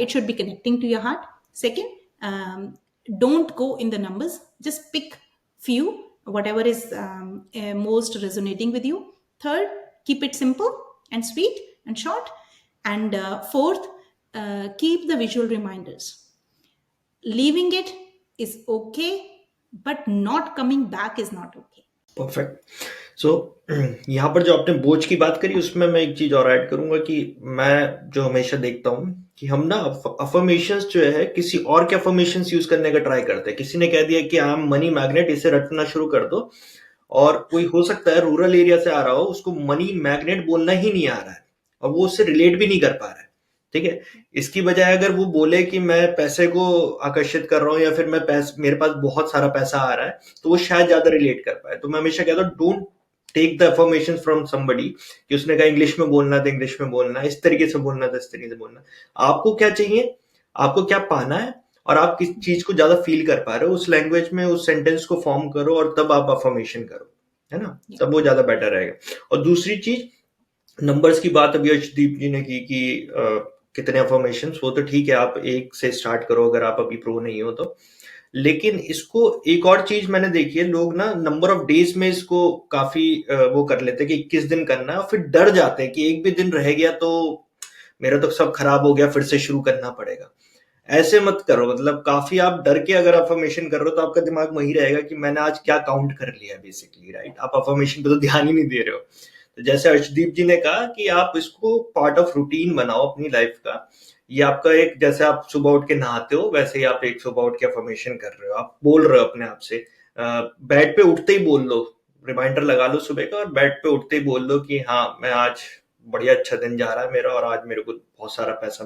it should be connecting to your heart. Second, don't go in the numbers, just pick few, whatever is most resonating with you. Third, keep it simple and sweet and short. And fourth, keep the visual reminders. Leaving it is okay, but not coming back is not okay. Perfect. So यहाँ पर जो आपने बोझ की बात करी, उसमें मैं एक चीज और ऐड करूंगा कि मैं जो हमेशा देखता हूँ कि हम ना अफर्मेशंस जो है किसी और के अफर्मेशंस यूज करने का ट्राई करते हैं. किसी ने कह दिया कि आई एम मनी मैग्नेट, इसे रटना शुरू कर दो. और कोई हो सकता है रूरल एरिया से आ रहा हो, उसको मनी मैग्नेट बोलना ही नहीं आ रहा है और वो उससे रिलेट भी नहीं कर पा रहा है. ठीक है, इसकी बजाय अगर वो बोले कि मैं पैसे को आकर्षित कर रहा हूँ या फिर मेरे पास बहुत सारा पैसा आ रहा है, तो वो शायद ज्यादा रिलेट कर पाए. तो मैं हमेशा कहता हूँ, don't take the affirmation from somebody कि उसने कहा इंग्लिश में बोलना था, इंग्लिश में बोलना, इस तरीके से बोलना था, इस तरीके से बोलना. आपको क्या चाहिए, आपको क्या पाना है, और आप किस चीज को ज्यादा फील कर पा रहे हो, उस लैंग्वेज में उस सेंटेंस को फॉर्म करो और तब आप अफर्मेशन करो, है ना. तब वो ज्यादा बेटर रहेगा. और दूसरी चीज, नंबर्स की बात अभी अर्शदीप जी ने की कि कितने अफर्मेशंस, वो तो ठीक है, आप एक से स्टार्ट करो अगर आप अभी प्रो नहीं हो तो. लेकिन इसको एक और चीज मैंने देखी है, लोग ना नंबर ऑफ डेज में इसको काफी वो कर लेते हैं कि 21 दिन करना है, और फिर डर जाते हैं कि एक भी दिन रह गया तो मेरा तो सब खराब हो गया, फिर से शुरू करना पड़ेगा. ऐसे मत करो. मतलब काफी आप डर के अगर अफर्मेशन कर रहे हो तो आपका दिमाग वही रहेगा कि मैंने आज क्या काउंट कर लिया बेसिकली, राइट. आप अफर्मेशन पे तो ध्यान ही नहीं दे रहे हो. तो जैसे अर्शदीप जी ने कहा कि आप इसको पार्ट ऑफ रूटीन बनाओ अपनी लाइफ का. ये आपका एक, जैसे आप सुबह उठ के नहाते हो, वैसे ही आप एक सुबह उठ के अफर्मेशन कर रहे हो, आप बोल रहे हो अपने आप से. बेड पे उठते ही बोल लो, रिमाइंडर लगा लो सुबह का, और बेड पे उठते ही बोल लो कि हाँ मैं आज बढ़िया अच्छा दिन जा रहा है मेरा और आज मेरे को बहुत सारा पैसा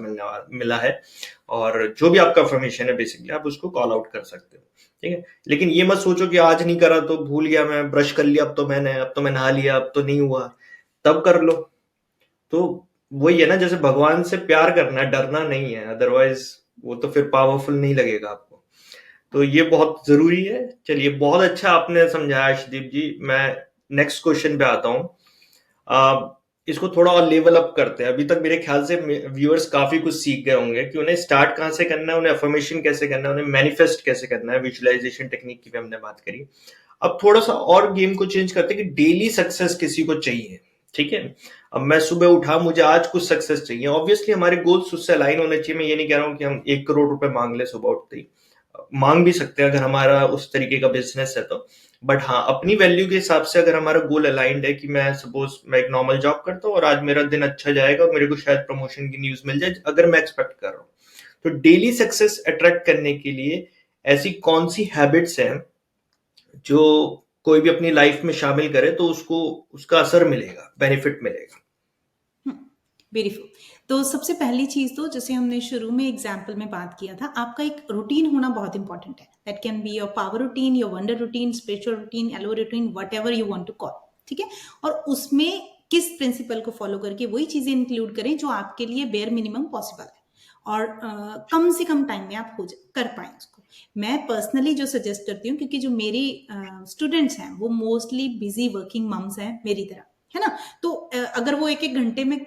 मिला है। और जो भी आपका इन्फॉर्मेशन है बेसिकली आप उसको कॉल आउट कर सकते हो, ठीक है। लेकिन ये मत सोचो कि आज नहीं करा तो भूल गया, मैं ब्रश कर लिया अब तो मैं नहा लिया, अब तो नहीं हुआ, तब कर लो। तो वही है ना, जैसे भगवान से प्यार करना है, डरना नहीं है, अदरवाइज वो तो फिर पावरफुल नहीं लगेगा आपको। तो ये बहुत जरूरी है। चलिए, बहुत अच्छा आपने समझाया अर्शदीप जी। मैं नेक्स्ट क्वेश्चन पे आता हूँ। इसको थोड़ा और लेवल अप करते हैं। अभी तक मेरे ख्याल से व्यूअर्स काफी कुछ सीख गए होंगे कि उन्हें स्टार्ट कहाँ से करना है, उन्हें अफर्मेशन कैसे करना है, उन्हें मैनिफेस्ट कैसे करना है, विजुअलाइजेशन टेक्निक की भी हमने बात करी। अब थोड़ा सा और गेम को चेंज करते हैं कि डेली सक्सेस किसी को चाहिए, ठीक है। अब मैं सुबह उठा, मुझे आज कुछ सक्सेस चाहिए, ऑब्वियसली हमारे गोल्स उससे अलाइन होने चाहिए। मैं ये नहीं कह रहा हूँ कि हम 1 करोड़ रुपए मांग ले सुबह उठते ही, मांग भी सकते हैं अगर हमारा उस तरीके का बिजनेस है तो। बट हाँ, अपनी वैल्यू के हिसाब से अगर हमारा गोल अलाइंड है कि मैं सपोज मैं एक नॉर्मल जॉब करता हूँ और आज मेरा दिन अच्छा जाएगा और मेरे को शायद प्रमोशन की न्यूज मिल जाए अगर मैं एक्सपेक्ट कर रहा हूँ, तो डेली सक्सेस अट्रैक्ट करने के लिए ऐसी कौन सी हैबिट्स हैं जो कोई भी अपनी लाइफ में शामिल करे तो उसको उसका असर मिलेगा, बेनिफिट मिलेगा। ब्यूटीफुल। तो सबसे पहली चीज तो जैसे हमने शुरू में एग्जाम्पल में बात किया था, आपका एक रूटीन होना बहुत इंपॉर्टेंट है। That can be your power routine, your wonder routine, spiritual routine, एलो routine, whatever you want to call, ठीक है। और उसमें किस प्रिंसिपल को फॉलो करके वही चीजें इंक्लूड करें जो आपके लिए बेयर मिनिमम पॉसिबल है और कम से कम टाइम में आप कर पाए उसको। मैं पर्सनली जो सजेस्ट करती हूँ, क्योंकि जो मेरी स्टूडेंट्स हैं वो मोस्टली बिजी वर्किंग मम्स हैं मेरी तरह, है ना। तो अगर वो एक एक घंटे में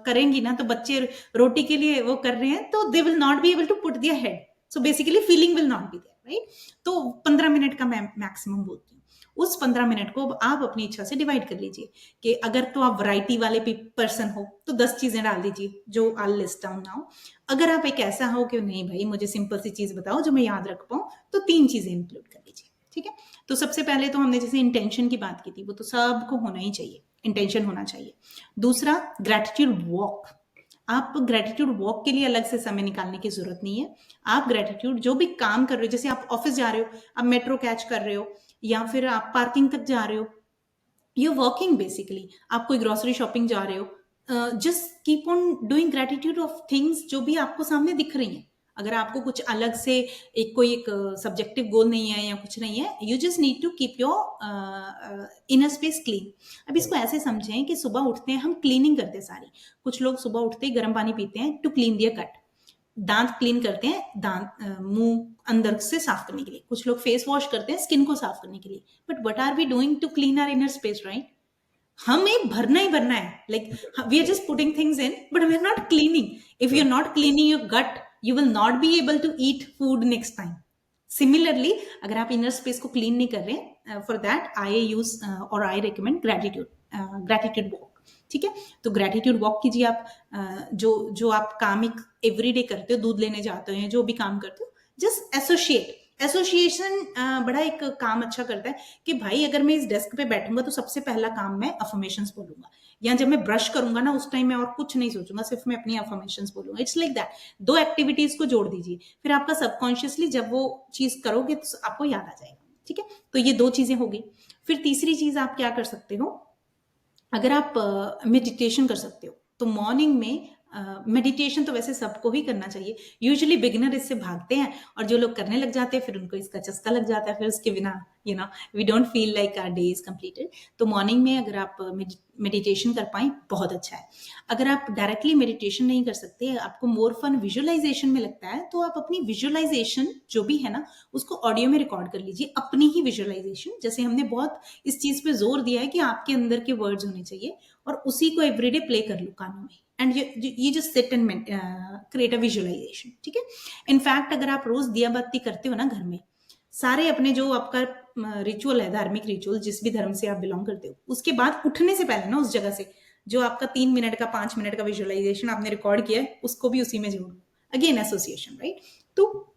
करेंगी ना, तो बच्चे रोटी के लिए वो कर रहे हैं तो they will not be able to put their head, so basically feeling will not be there, right. तो 15 मिनट का मैं मैक्सिमम बोलती हूँ। उस 15 मिनट को आप अपनी इच्छा से डिवाइड कर लीजिए कि अगर तो आप वैरायटी वाले पर्सन हो तो 10 चीजें डाल दीजिए जो आई लिस्ट डाउन नाउ। अगर आप एक ऐसा हो कि नहीं भाई मुझे सिंपल सी चीज बताओ जो मैं याद रख पाऊं, तो 3 चीजें इंक्लूड कर लीजिए, ठीक है। तो सबसे पहले तो हमने जैसे इंटेंशन की बात की थी, वो तो सबको होना ही चाहिए, इंटेंशन होना चाहिए। दूसरा, ग्रेटिट्यूड वॉक। आप ग्रेटिट्यूड वॉक के लिए अलग से समय निकालने की जरूरत नहीं है। आप ग्रेटिट्यूड जो भी काम कर रहे हो, जैसे आप ऑफिस जा रहे हो, आप मेट्रो कैच कर रहे हो या फिर आप पार्किंग तक जा रहे हो, यू वॉकिंग बेसिकली, आप कोई ग्रोसरी शॉपिंग जा रहे हो, just keep on doing gratitude of things जो भी आपको सामने दिख रही हैं। अगर आपको कुछ अलग से एक सब्जेक्टिव गोल नहीं है या कुछ नहीं है, you just need to keep your inner space clean. अब इसको ऐसे समझें कि सुबह उठते हैं हम क्लीनिंग करते हैं सारी। कुछ लोग सुबह उठते ही गर्म पानी पीते हैं टू क्लीन दियर गट, दांत क्लीन करते हैं, दांत मुंह अंदर से साफ करने के लिए। कुछ लोग फेस वॉश करते हैं स्किन को साफ करने के लिए। But what are we doing to clean our inner space, right. हमें भरना ही भरना है, like we are just putting things in but we are not cleaning. If you are not cleaning your gut, you will not be able to eat food next time. Similarly, अगर आप inner space को clean नहीं कर रहे, for that I use और I recommend gratitude walk, ठीक है। तो ग्रेटिट्यूड वॉक कीजिए आप। जो जो आप काम एक एवरीडे करते हो, दूध लेने जाते हो, जो भी काम करते हो, जस्ट एसोसिएशन बड़ा एक काम अच्छा करता है कि भाई अगर मैं इस डेस्क पे बैठूंगा तो सबसे पहला काम मैं अफर्मेशंस बोलूंगा, या जब मैं ब्रश करूंगा ना उस टाइम मैं और कुछ नहीं सोचूंगा, सिर्फ मैं अपनी अफर्मेशंस बोलूंगा। It's like that. 2 एक्टिविटीज को जोड़ दीजिए, फिर आपका सबकॉन्शियसली जब वो चीज करोगे तो आपको याद आ जाएगा, ठीक है। तो ये 2 चीजें हो गई। फिर तीसरी चीज आप क्या कर सकते हो, अगर आप मेडिटेशन कर सकते हो तो मॉर्निंग में मेडिटेशन तो वैसे सबको ही करना चाहिए। यूजुअली बिगिनर इससे भागते हैं और जो लोग करने लग जाते हैं फिर उनको इसका चस्का लग जाता है, फिर उसके बिना we don't feel like our day is completed. तो मॉर्निंग में अगर आप मेडिटेशन कर पाए बहुत अच्छा है। अगर आप डायरेक्टली मेडिटेशन नहीं कर सकते, आपको मोर फन विजुअलाइजेशन में लगता है, तो आप अपनी विजुअलाइजेशन जो भी है ना उसको ऑडियो में रिकॉर्ड कर लीजिए, अपनी ही विजुअलाइजेशन। जैसे हमने बहुत इस चीज पे जोर दिया है कि आपके अंदर के वर्ड्स होने चाहिए, और उसी को एवरीडे प्ले कर लो कानों में, एंड ये just sit and create a visualization, ठीक है। इनफैक्ट अगर आप रोज दिया बत्ती करते हो ना घर में, सारे अपने जो आपका रिचुअल है, धार्मिक रिचुअल, जिस भी धर्म से आप बिलोंग करते हो, उसके बाद उठने से पहले ना उस जगह से जो आपका 3 मिनट का 5 मिनट का विजुअलाइजेशन आपने रिकॉर्ड किया है उसको भी उसी में जोड़ो। Again association, right. तो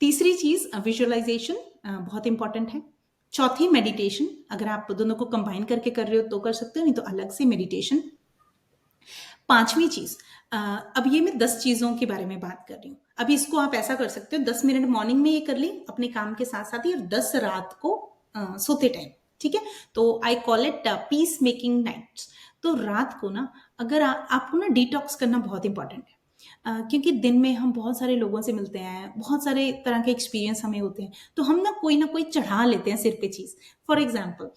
तीसरी चीज विजुअलाइजेशन बहुत इंपॉर्टेंट है। चौथी मेडिटेशन, अगर आप दोनों को कंबाइन करके कर रहे हो तो कर सकते हो, नहीं तो अलग से मेडिटेशन। पांचवी चीज, अब ये मैं 10 चीजों के बारे में बात कर रही हूँ। अभी इसको आप ऐसा कर सकते हो, 10 मिनट मॉर्निंग में ये कर ली अपने काम के साथ साथ ही, और 10 रात को सोते टाइम, ठीक है। तो I call it peace making nights. तो रात को ना अगर आपको ना डिटॉक्स करना बहुत इंपॉर्टेंट है। क्योंकि दिन में हम बहुत सारे लोगों से मिलते हैं, बहुत सारे तरह के एक्सपीरियंस हमें होते हैं, तो हम ना कोई चढ़ा लेते हैं सिर पे चीज़। फॉर एग्जाम्पल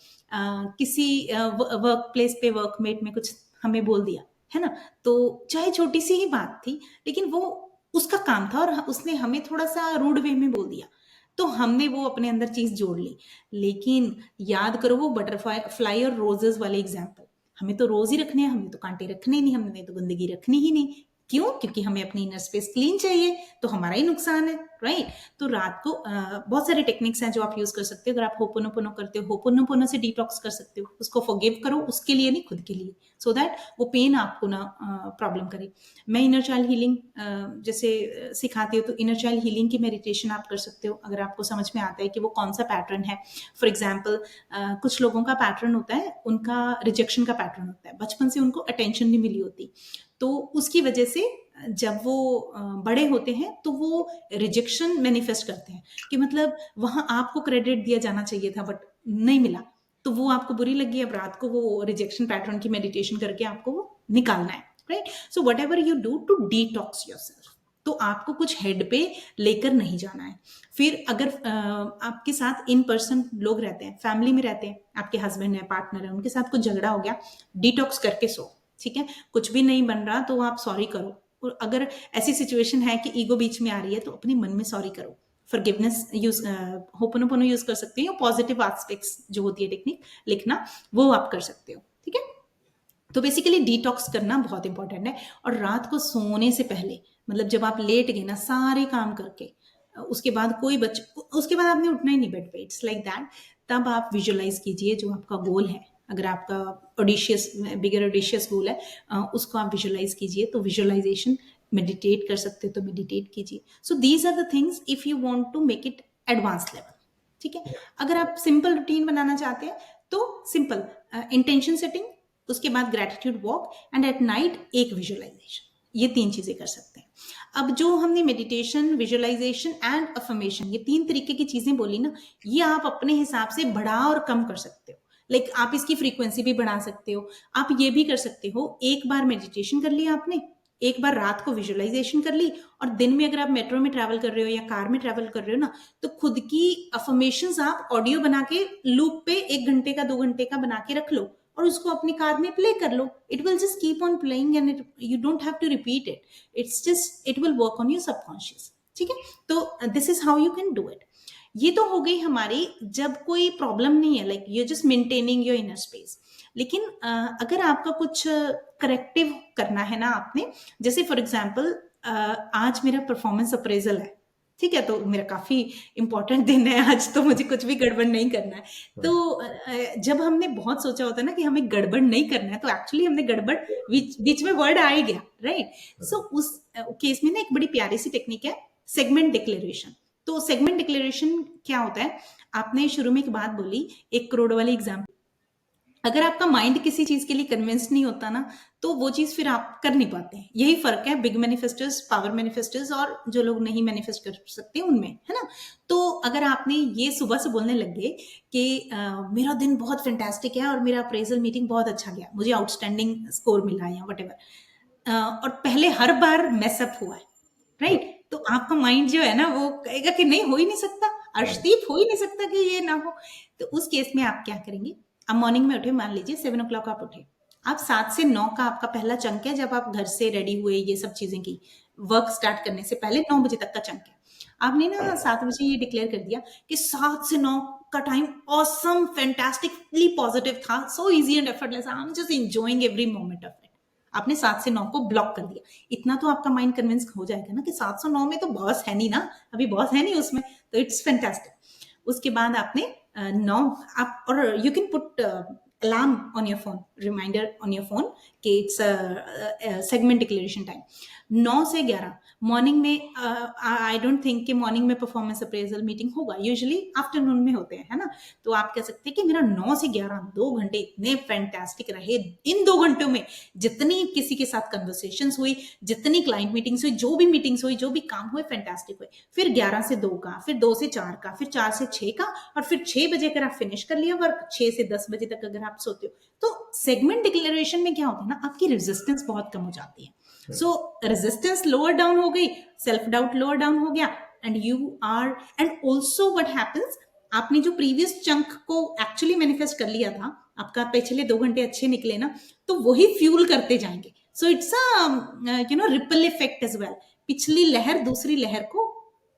किसी वर्क प्लेस पे वर्कमेट में कुछ हमें बोल दिया, है ना, तो चाहे छोटी सी ही बात थी, लेकिन वो उसका काम था और उसने हमें थोड़ा सा रूड वे में बोल दिया, तो हमने वो अपने अंदर चीज जोड़ ली। लेकिन याद करो वो बटरफ्लाई फ्लाई और रोजेस वाले एग्जाम्पल, हमें तो रोज ही रखने हैं, हमें तो कांटे रखने ही नहीं, हमने तो गंदगी रखनी ही नहीं। क्यों? क्योंकि हमें अपनी इनर स्पेस क्लीन चाहिए, तो हमारा ही नुकसान है, राइट? तो रात को बहुत सारे टेक्निक्स हैं जो आप यूज कर सकते हो। अगर आप होपोनोपोनो करते हो, होपोनोपोनो से डिटॉक्स कर सकते हो, उसको फॉरगिव करो, उसके लिए नहीं, खुद के लिए, सो दैट वो पेन आपको ना प्रॉब्लम करे। मैं इनर चाइल्ड हीलिंग जैसे सिखाती हूँ, तो इनर चाइल्ड हीलिंग की मेडिटेशन आप कर सकते हो, अगर आपको समझ में आता है कि वो कौन सा पैटर्न है। फॉर एग्जाम्पल कुछ लोगों का पैटर्न होता है, उनका रिजेक्शन का पैटर्न होता है, बचपन से उनको अटेंशन नहीं मिली होती, तो उसकी वजह से जब वो बड़े होते हैं तो वो रिजेक्शन मैनिफेस्ट करते हैं, कि मतलब वहां आपको क्रेडिट दिया जाना चाहिए था बट नहीं मिला, तो वो आपको बुरी लगी। अब रात को वो रिजेक्शन पैटर्न की मेडिटेशन करके आपको वो निकालना है, right? So whatever you do to detox yourself, तो आपको कुछ हेड पे लेकर नहीं जाना है। फिर अगर आपके साथ इन पर्सन लोग रहते हैं, फैमिली में रहते हैं, आपके हस्बैंड है, पार्टनर है, उनके साथ कुछ झगड़ा हो गया, डिटॉक्स करके सो, ठीक है? कुछ भी नहीं बन रहा तो आप सॉरी करो। और अगर ऐसी सिचुएशन है कि ईगो बीच में आ रही है, तो अपने मन में सॉरी करो, फॉरगिवनेस यूज, होपोनोपोनो यूज कर सकते हो, पॉजिटिव एस्पेक्ट्स जो होती है टेक्निक लिखना, वो आप कर सकते हो, ठीक है? तो बेसिकली डिटॉक्स करना बहुत इंपॉर्टेंट है। और रात को सोने से पहले, मतलब जब आप लेट गए ना सारे काम करके, उसके बाद उसके बाद आपने उठना ही नहीं बेड पे, इट्स लाइक दैट, तब आप विजुअलाइज कीजिए जो आपका गोल है। अगर आपका ऑडिशियस, बिगर ऑडिशियस गोल है, उसको आप विजुअलाइज कीजिए, तो विजुअलाइजेशन मेडिटेट कर सकते हो तो मेडिटेट कीजिए। So these are the things if you want to make it advance level, ठीक है? अगर आप सिंपल रूटीन बनाना चाहते हैं तो सिंपल इंटेंशन सेटिंग, उसके बाद gratitude walk, and at night एक विजुअलाइजेशन, ये 3 चीजें कर सकते हैं। अब जो हमने मेडिटेशन, विजुअलाइजेशन एंड अफर्मेशन, ये 3 तरीके की चीजें बोली ना, ये आप अपने हिसाब से बढ़ा और कम कर सकते हो। लाइक आप इसकी फ्रीक्वेंसी भी बढ़ा सकते हो। आप ये भी कर सकते हो, एक बार मेडिटेशन कर लिया आपने, एक बार रात को विजुअलाइजेशन कर ली, और दिन में अगर आप मेट्रो में ट्रैवल कर रहे हो या कार में ट्रैवल कर रहे हो ना, तो खुद की अफर्मेशंस आप ऑडियो बना के लूप पे 1 घंटे का 2 घंटे का बना के रख लो, और उसको अपनी कार में प्ले कर लो। It will just keep on playing and you don't have to repeat it, it's just it will work on your subconscious, ठीक है? तो this is how you can do it. ये तो हो गई हमारी जब कोई प्रॉब्लम नहीं है, like you just maintaining your inner space. लेकिन अगर आपका कुछ करेक्टिव करना है ना आपने, जैसे फॉर एग्जाम्पल आज मेरा परफॉर्मेंस अप्रेजल है, ठीक है, तो मेरा काफी इंपॉर्टेंट दिन है आज, तो मुझे कुछ भी गड़बड़ नहीं करना है। तो जब हमने बहुत सोचा होता है ना कि हमें गड़बड़ नहीं करना है, तो एक्चुअली हमने गड़बड़ बीच में वर्ड आ ही गया, राइट? सो उस केस में ना एक बड़ी प्यारी सी टेक्निक है, सेगमेंट डिक्लेरेशन। तो सेगमेंट डिक्लेरेशन क्या होता है? आपने शुरू में एक बात बोली, 1 करोड़ वाली एग्जाम्पल, अगर आपका माइंड किसी चीज के लिए कन्विंस्ड नहीं होता ना, तो वो चीज फिर आप कर नहीं पाते हैं। यही फर्क है बिग मैनिफेस्टर्स, पावर मैनिफेस्टर्स और जो लोग नहीं मैनिफेस्ट कर सकते उनमें, है ना? तो अगर आपने ये सुबह से बोलने लग गए कि मेरा दिन बहुत फैंटास्टिक है और मेरा अप्रेजल मीटिंग बहुत अच्छा गया, मुझे आउटस्टैंडिंग स्कोर मिला या वट, और पहले हर बार मैसअप हुआ है, राइट? तो आपका माइंड जो है ना वो कहेगा कि नहीं, हो ही नहीं सकता, अर्शदीप, हो ही नहीं सकता कि ये ना हो। तो उस केस में आप क्या करेंगे? आप मॉर्निंग में उठे, मान लीजिए 7 o'clock आप उठे, आप 7 से 9 का आपका पहला चंक है, जब आप घर से रेडी हुए, ये सब चीजें की, वर्क स्टार्ट करने से पहले 9 बजे तक का चंक है। आपने ना 7 बजे ये डिक्लेयर कर दिया कि 7 से 9 का टाइम ऑसम, फैंटास्टिकली पॉजिटिव था, so easy and effortless, I am just enjoying every moment of it. आपने 7 से 9 को ब्लॉक कर दिया। इतना तो आपका माइंड कन्विंस हो जाएगा ना कि 7 से 9 में तो बॉस है नहीं ना, अभी बॉस है नहीं उसमें, तो इट्स फैंटास्टिक। उसके बाद आपने 9 आप, और you can put alarm on your phone, reminder on your phone कि इट्स सेगमेंट डिक्लेरेशन टाइम। 9 से 11 मॉर्निंग में, आई डोंट थिंक कि मॉर्निंग में परफॉर्मेंस अप्रेजल मीटिंग होगा, यूजुअली आफ्टरनून में होते हैं, है ना? तो आप कह सकते हैं कि मेरा 9 से 11 2 घंटे इतने फैंटास्टिक रहे। इन 2 घंटों में जितनी किसी के साथ कन्वर्सेशंस हुई, जितनी क्लाइंट मीटिंग्स हुई, जो भी मीटिंग्स हुई, जो भी काम हुए, फैंटास्टिक हुए। फिर 11 से 2 का, फिर 2 से 4 का, फिर 4 से 6 का, और फिर 6 बजे अगर आप फिनिश कर लिया वर्क, 6 से 10 बजे तक अगर परहैप्स होते हो, तो सेगमेंट डिक्लेरेशन में क्या होता है ना, आपकी रेजिस्टेंस बहुत कम हो जाती है। सो रेजिस्टेंस लोअर डाउन हो गई, सेल्फ डाउट लोअर डाउन हो गया, and you are, and also what happens, आपने जो प्रीवियस चंक को एक्चुअली मैनिफेस्ट कर लिया था, आपका पिछले 2 घंटे अच्छे निकले ना, तो वही फ्यूल करते जाएंगे। So it's a ripple effect as well, पिछली लहर दूसरी लहर को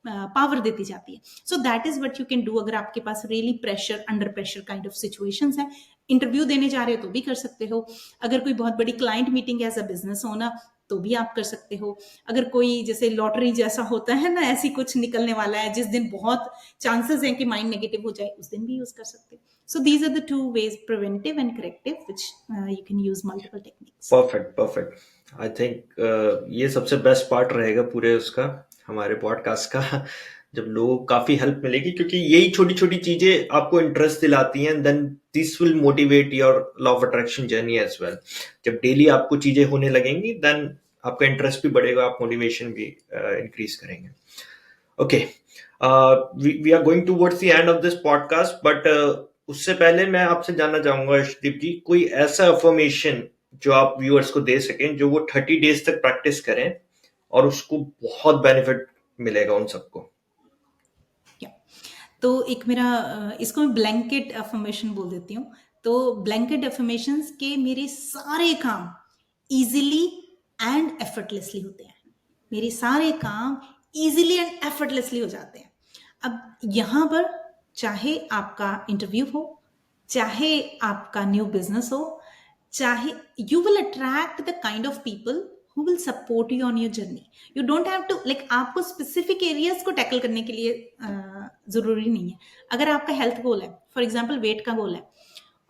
पावर देती जाती है। So that is what you can do. अगर आपके पास really pressure, under pressure kind of situations है, इंटरव्यू देने जा रहे हो तो भी कर सकते हो, अगर कोई बहुत बड़ी client meeting as a business owner तो भी आप कर सकते हो, अगर कोई जैसे लॉटरी जैसा होता है ना, ऐसी कुछ निकलने वाला है जिस दिन बहुत चांसेस हैं कि माइंड नेगेटिव हो जाए, उस दिन भी यूज कर सकते हो। So these are the two ways, preventive and corrective, which you can use multiple techniques. Perfect, perfect. I think ये सबसे बेस्ट पार्ट रहेगा पूरे उसका, हमारे पॉडकास्ट का, जब लोगों को काफी हेल्प मिलेगी, क्योंकि यही छोटी छोटी चीजें आपको इंटरेस्ट दिलाती हैं, then this will motivate your law of attraction journey as well. जब डेली आपको चीजें होने लगेंगी, देन आपका इंटरेस्ट भी बढ़ेगा, आप मोटिवेशन भी इंक्रीज करेंगे। Okay, we are going towards the end of this podcast, but उससे पहले मैं आपसे जानना चाहूंगा अर्शदीप जी, कोई ऐसा अफर्मेशन जो आप व्यूअर्स को दे सकें, जो वो 30 डेज तक प्रैक्टिस करें और उसको बहुत बेनिफिट मिलेगा उन सबको। तो एक मेरा इसको मैं ब्लैंकेट अफर्मेशन बोल देती हूँ। तो ब्लैंकेट अफर्मेशंस के मेरे सारे काम इजीली एंड एफर्टलेसली होते हैं, मेरे सारे काम इजीली एंड एफर्टलेसली हो जाते हैं। अब यहाँ पर चाहे आपका इंटरव्यू हो, चाहे आपका न्यू बिजनेस हो, चाहे, you will attract the kind of people who will support you on your journey. You don't have to, like, आपको स्पेसिफिक एरियाज को टैकल करने के लिए जरूरी नहीं है। अगर आपका हेल्थ गोल है, फॉर एग्जांपल वेट का गोल है,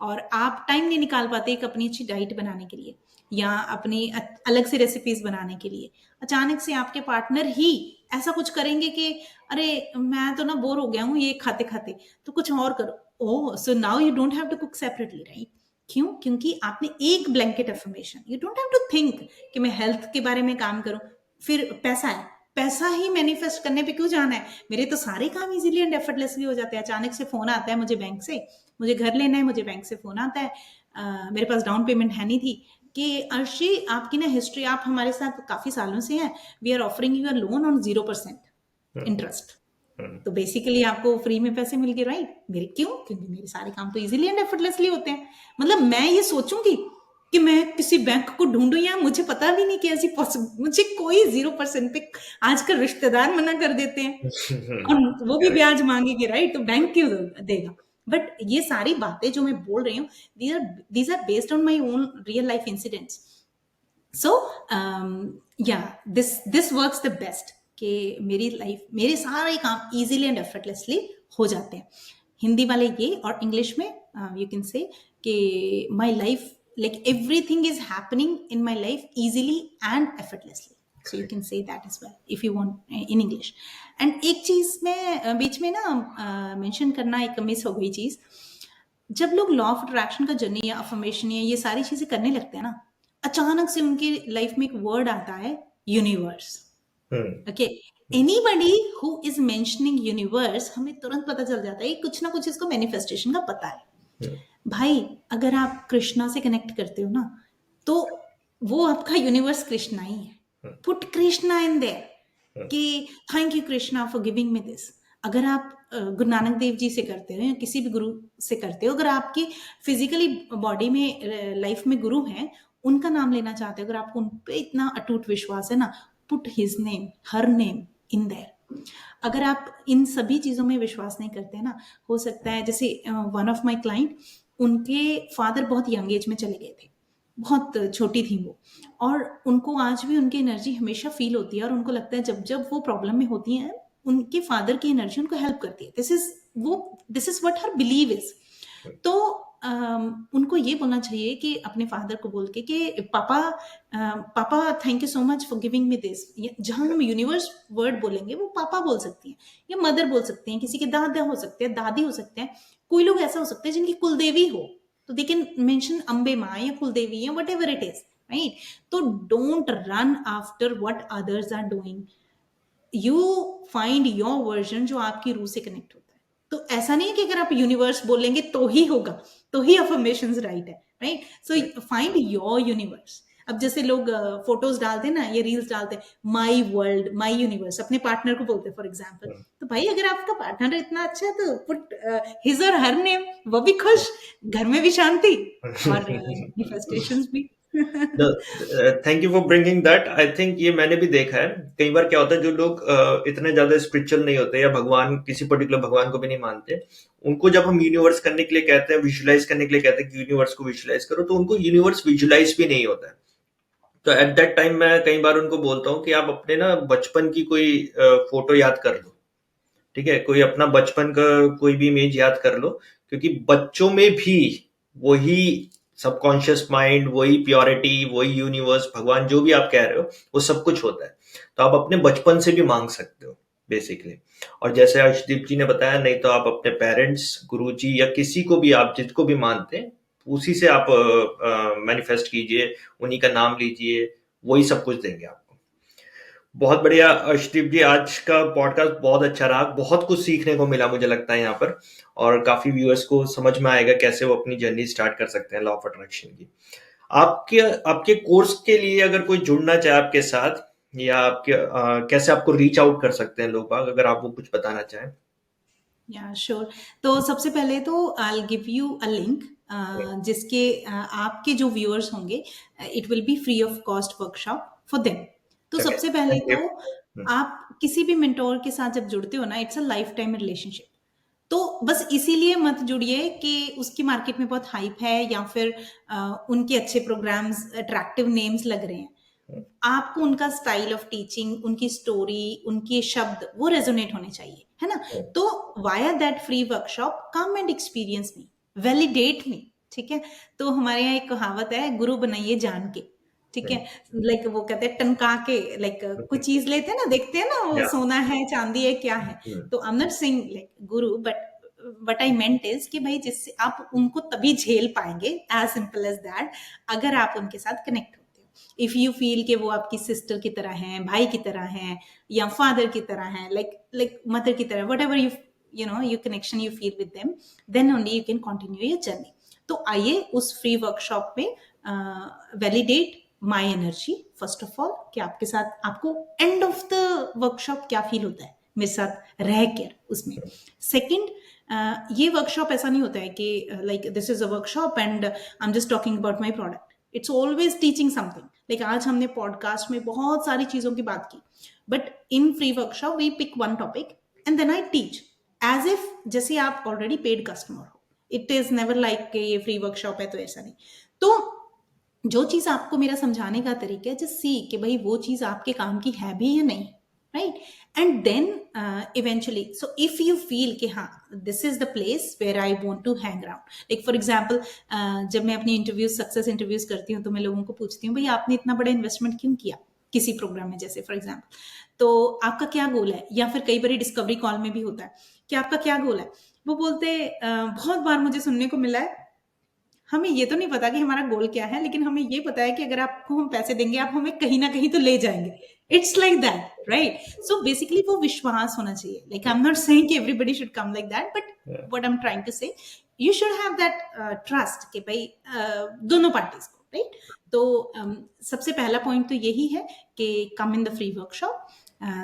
और आप टाइम नहीं निकाल पाते एक अपनी अच्छी डाइट बनाने के लिए या अपनी अलग से रेसिपीज बनाने के लिए, अचानक से आपके पार्टनर ही ऐसा कुछ करेंगे कि अरे मैं तो ना बोर हो गया हूँ ये खाते खाते, तो कुछ और करो। Oh, so now you don't have to cook separately, right? क्यों? क्योंकि आपने एक blanket affirmation, you don't have to think कि मैं हेल्थ के बारे में काम करूं, फिर पैसा है, पैसा ही मैनिफेस्ट करने पे क्यों जाना है, मेरे तो सारे काम इजीली एंड एफर्टलेसली हो जाते हैं। अचानक से फोन आता है मुझे बैंक से, मुझे घर लेना है, मुझे बैंक से फोन आता है, मेरे पास डाउन पेमेंट है नहीं थी, कि अर्शी आपकी ना हिस्ट्री, आप हमारे साथ काफी सालों से हैं, we are offering you a loan on 0% interest. तो बेसिकली आपको फ्री में पैसे मिल गए, राइट? मेरे क्यों? क्योंकि मेरे सारे काम तो इजीली एंड एफर्टलेसली होते हैं। मतलब मैं ये सोचूंगी कि मैं किसी बैंक को ढूंढूं, या मुझे पता भी नहीं कि ऐसी पॉसिबल, मुझे कोई 0% पे आजकल रिश्तेदार मना कर देते हैं और वो भी ब्याज मांगेंगे, राइट? तो बैंक क्यों देगा? बट ये सारी बातें जो मैं बोल रही हूँ, these are based on my own real life incidents. So yeah, this works the best, कि मेरी लाइफ, मेरे सारे काम इजीली एंड एफर्टलेसली हो जाते हैं। हिंदी वाले ये, और इंग्लिश में यू कैन से कि my life, like everything is happening in my life easily and effortlessly. So you can say that as well if you want in English. And एक चीज में बीच में ना मेंशन करना एक मिस हो गई चीज, जब लोग लॉ ऑफ अट्रैक्शन का जर्नी या अफर्मेशन या ये सारी चीजें करने लगते हैं ना, अचानक से उनकी लाइफ में एक वर्ड आता है, universe. Okay, anybody who is mentioning universe, हमें तुरंत पता चल जाता है कुछ ना कुछ इसको मैनिफेस्टेशन का पता है। भाई, अगर आप कृष्णा से कनेक्ट करते हो ना, तो वो आपका यूनिवर्स कृष्णा ही है। पुट कृष्णा इन देयर कि thank you Krishna for giving me this. अगर आप गुरु नानक देव जी से करते हो या किसी भी गुरु से करते हो, अगर आपकी फिजिकली बॉडी में लाइफ में गुरु हैं, उनका नाम लेना चाहते हो, अगर आपको उन पे इतना अटूट विश्वास है ना, put his name, her name in their. अगर आप इन सभी चीजों में विश्वास नहीं करते ना, हो सकता है जैसे वन ऑफ माय क्लाइंट, उनके फादर बहुत यंग एज में चले गए थे, बहुत छोटी थी वो, और उनको आज भी उनकी एनर्जी हमेशा फील होती है, और उनको लगता है जब जब वो प्रॉब्लम में होती हैं, उनके फादर की एनर्जी उनको हेल्प करती है। This is what her believe is. तो उनको ये बोलना चाहिए कि अपने फादर को बोल के कि पापा thank you so much for giving me this. जहां हम यूनिवर्स वर्ड बोलेंगे, वो पापा बोल सकती हैं या मदर बोल सकती हैं, किसी के दादा हो सकते हैं, दादी हो सकते हैं, कोई लोग ऐसा हो सकते हैं जिनकी कुलदेवी हो, तो दे कैन मेंशन अम्बे माँ या कुलदेवी या whatever it is, right? तो don't run after what others are doing, you find your version जो आपकी रूह से कनेक्ट होता है। तो ऐसा नहीं है कि अगर आप यूनिवर्स बोलेंगे तो ही होगा, तो ही अफर्मेशंस राइट है, right? So find your universe. अब जैसे लोग फोटोज डालते हैं ना, ये रील्स डालते हैं, माई वर्ल्ड, माई यूनिवर्स, अपने पार्टनर को बोलते हैं फॉर एग्जाम्पल। तो भाई अगर आपका पार्टनर इतना अच्छा है तो पुट हिज और हर नेम, वो भी खुश, घर में भी शांति और मैनिफेस्टेशंस भी। Thank you for bringing that. I think ये मैंने भी देखा है कई बार। क्या होता है, जो लोग इतने ज्यादा स्पिरिचुअल नहीं होते या भगवान, किसी पर्टिकुलर भगवान को भी नहीं मानते, उनको जब हम यूनिवर्स करने के लिए कहते हैं, विजुलाइज करने के लिए कहते हैं कि यूनिवर्स को विजुलाइज करो, तो उनको यूनिवर्स विजुलाइज भी नहीं होता है। तो एट दैट टाइम मैं कई बार उनको बोलता हूँ कि आप अपने ना बचपन की कोई फोटो याद कर लो, ठीक है, कोई अपना बचपन का कोई भी इमेज याद कर लो, क्योंकि बच्चों में भी वही सबकॉन्शियस माइंड, वही प्योरिटी, वही यूनिवर्स, भगवान, जो भी आप कह रहे हो, वो सब कुछ होता है। तो आप अपने बचपन से भी मांग सकते हो बेसिकली। और जैसे अर्शदीप जी ने बताया, नहीं तो आप अपने पेरेंट्स, गुरुजी या किसी को भी, आप जिसको भी मानते हैं, उसी से आप मैनिफेस्ट कीजिए, उन्हीं का नाम लीजिए, वही सब कुछ देंगे आपको। बहुत बढ़िया अर्शदीप जी, आज का पॉडकास्ट बहुत अच्छा रहा, बहुत कुछ सीखने को मिला मुझे लगता है यहाँ पर, और काफी व्यूअर्स को समझ में आएगा कैसे वो अपनी जर्नी स्टार्ट कर सकते हैं लॉ ऑफ अट्रैक्शन की। आपके आपके कोर्स के लिए अगर कोई जुड़ना चाहे आपके साथ, या आपके कैसे आपको रीच आउट कर सकते हैं लोग बाग, अगर आप वो कुछ बताना चाहें। या श्योर। तो सबसे पहले तो I give you a link जिसके आपके जो व्यूअर्स होंगे, it will be free of cost workshop for them. तो ओके, सबसे पहले थैंक यू। तो आप किसी भी मेंटोर के साथ जब जुड़ते हो ना, it's a life time relationship. तो बस इसीलिए मत जुड़िए कि उसकी मार्केट में बहुत हाइप है या फिर उनके अच्छे प्रोग्राम्स, अट्रैक्टिव नेम्स लग रहे हैं। आपको उनका स्टाइल ऑफ टीचिंग, उनकी स्टोरी, उनके शब्द वो रेजोनेट होने चाहिए, है ना? तो via that free workshop come and experience me, validate me, ठीक है? तो हमारे यहाँ एक कहावत है, गुरु बनाइए जान के, ठीक है? लाइक वो कहते हैं टनका के, लाइक कुछ चीज लेते हैं ना, देखते हैं ना वो या सोना है, चांदी है, क्या है। तो I am not saying like guru, but what I meant is कि भाई जिससे आप उनको तभी झेल पाएंगे, एज सिंपल एज दैट, अगर आप उनके साथ कनेक्ट होते हो। इफ यू फील कि वो आपकी सिस्टर की तरह हैं, भाई की तरह हैं, या फादर की तरह हैं, लाइक मदर की तरह, whatever you know you connection you feel with them, then only you can continue your journey. तो आइए उस फ्री वर्कशॉप में validate my energy first of all, कि आपके साथ आपको एंड ऑफ द वर्कशॉप क्या फील होता है मेरे साथ रह कर उसमें। सेकेंड, ये वर्कशॉप ऐसा नहीं होता है कि like this is a workshop and I am just talking about my product. It's always teaching something. Like आज हमने पॉडकास्ट में बहुत सारी चीजों की बात की, but in free workshop we pick one topic and then I teach, as if जैसे आप ऑलरेडी पेड कस्टमर हो। इट इज नेवर लाइक ये फ्री वर्कशॉप है तो ऐसा नहीं। तो जो चीज आपको मेरा समझाने का तरीका है, जस्ट सी कि भाई वो चीज आपके काम की है भी या नहीं, right? And then eventually, so if you feel कि हाँ this is the place where I want to hang around, like for example जब मैं अपनी इंटरव्यूज, सक्सेस इंटरव्यूज करती हूँ, तो मैं लोगों को पूछती हूँ, भाई आपने इतना बड़ा इन्वेस्टमेंट क्यों किया किसी प्रोग्राम में, जैसे फॉर एग्जाम्पल, तो आपका क्या गोल है? या फिर कई बार डिस्कवरी कॉल में भी होता है कि आपका क्या गोल है। वो बोलते बहुत बार मुझे सुनने को मिला है, हमें ये तो नहीं पता कि हमारा गोल क्या है, लेकिन हमें ये पता है कि अगर आपको हम पैसे देंगे, आप हमें कहीं ना कहीं तो ले जाएंगे। It's like that, right? So basically वो विश्वास होना चाहिए। Like I am not saying कि everybody should come like that, but what I am trying to say, you should have that trust कि भाई दोनों पार्टीज को, राइट? तो सबसे पहला पॉइंट तो यही है कि कम इन द फ्री वर्कशॉप,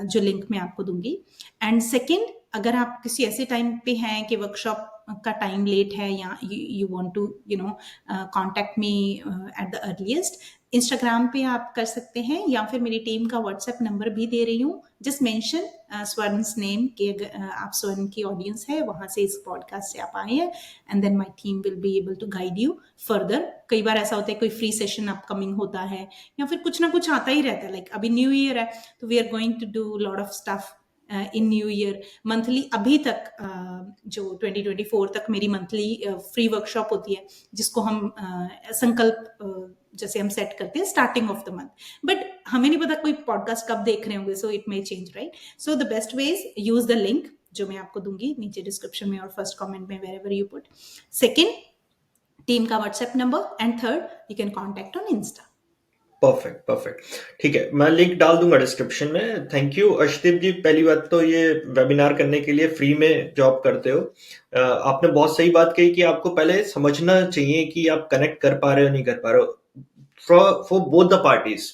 जो लिंक मैं आपको दूंगी। एंड सेकेंड, अगर आप किसी ऐसे टाइम पे हैं कि वर्कशॉप का टाइम लेट है, या you want to you know contact me at the earliest, Instagram पे आप कर सकते हैं, या फिर मेरी टीम का व्हाट्सएप नंबर भी दे रही हूँ। जस्ट मेंशन स्वर्ण's नेम कि आप स्वर्ण की ऑडियंस है, वहां से इस पॉडकास्ट से आप आए हैं, and then my team will be able to guide you further. कई बार ऐसा होता है कोई फ्री सेशन अपकमिंग होता है, या फिर कुछ ना कुछ आता ही रहता है। लाइक अभी न्यू ईयर है, तो we are going to do lot of stuff in new year. Monthly अभी तक जो 2024 तक मेरी मंथली फ्री वर्कशॉप होती है, जिसको हम संकल्प जैसे हम सेट करते हैं starting of the month, but हमें नहीं पता कोई पॉडकास्ट कब देख रहे होंगे, so it may change, right? So the best way is use the link जो मैं आपको दूंगी नीचे डिस्क्रिप्शन में और फर्स्ट कमेंट में, wherever you put. Second, team का WhatsApp number, and third, you can contact on Insta. Perfect perfect. ठीक है, मैं लिंक डाल दूंगा डिस्क्रिप्शन में। थैंक यू अर्शदीप जी। पहली बात तो ये वेबिनार करने के लिए फ्री में जॉब करते हो। आपने बहुत सही बात कही कि आपको पहले समझना चाहिए कि आप कनेक्ट कर पा रहे हो नहीं कर पा रहे हो फॉर बोथ द पार्टीज।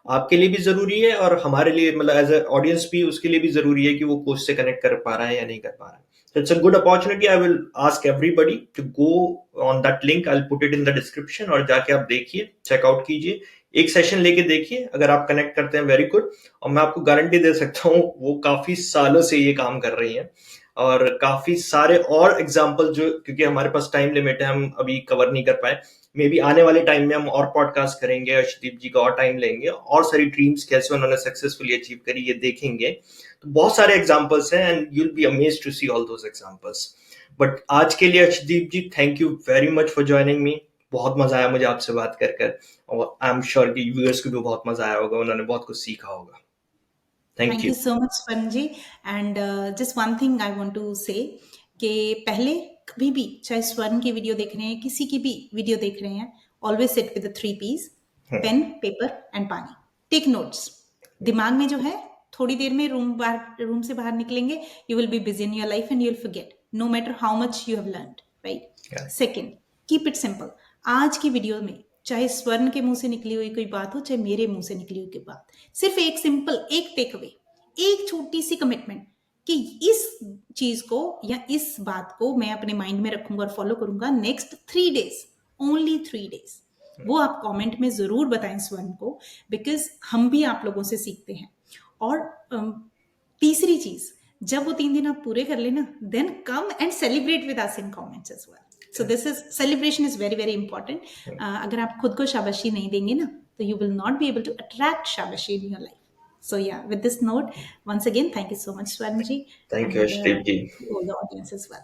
आपके लिए भी जरूरी है और हमारे लिए, मतलब एज ए ऑडियंस भी, उसके लिए भी जरूरी है कि वो कोच से कनेक्ट कर पा रहा है या नहीं कर पा रहा है। So it's a good opportunity. I will ask everybody to go on that link. I'll put it in the description और जाके आप देखिए, चेकआउट कीजिए, एक सेशन लेके देखिए। अगर आप कनेक्ट करते हैं, वेरी गुड। और मैं आपको गारंटी दे सकता हूँ वो काफी सालों से ये काम कर रही हैं, और काफी सारे और एग्जाम्पल जो, क्योंकि हमारे पास टाइम लिमिट है, हम अभी कवर नहीं कर पाए। मे बी आने वाले टाइम में हम और पॉडकास्ट करेंगे, अर्शदीप जी का और टाइम लेंगे, और सारी ड्रीम्स कैसे उन्होंने सक्सेसफुली अचीव करी ये देखेंगे। तो बहुत सारे एग्जाम्पल्स हैं and you will be amazed to see all those examples. But आज के लिए Arshdeep ji, thank you very much for joining me. बहुत मजा आया मुझे आपसे बात कर, और आई एम श्योर कि व्यूअर्स को भी बहुत मजा आया होगा, उन्होंने बहुत कुछ सीखा होगा। Thank thank you. You so much Swarn ji. And just one thing I want to say कि पहले कभी भी, चाहे स्वर्ण की वीडियो देख रहे हैं, किसी की भी वीडियो देख रहे हैं, always sit with 3 P's: pen, paper and pani. Take notes. दिमाग में जो है, थोड़ी देर में रूम से बाहर निकलेंगे, you will be busy in your life and you will forget no matter how much you have learned, right. Second, keep it simple. आज की वीडियो में चाहे स्वर्ण के मुंह से निकली हुई कोई बात हो, चाहे मेरे मुंह से निकली हुई कोई बात, सिर्फ एक सिंपल, एक टेक अवे, एक छोटी सी कमिटमेंट कि इस चीज को या इस बात को मैं अपने माइंड में रखूंगा और फॉलो करूंगा नेक्स्ट 3 days, ओनली 3 days। वो आप कमेंट में जरूर बताएं स्वर्ण को, बिकॉज हम भी आप लोगों से सीखते हैं। और तीसरी चीज, जब वो 3 दिन आप पूरे कर लेना, then come and celebrate with us in comments as well. So this is, celebration is very very important. अगर आप खुद को शाबाशी नहीं देंगे ना, तो you will not be able to attract shabashi in your life. So yeah, with this note, once again, thank you so much, Swarnji, thank you and Arshdeep ji. to all the audience as well.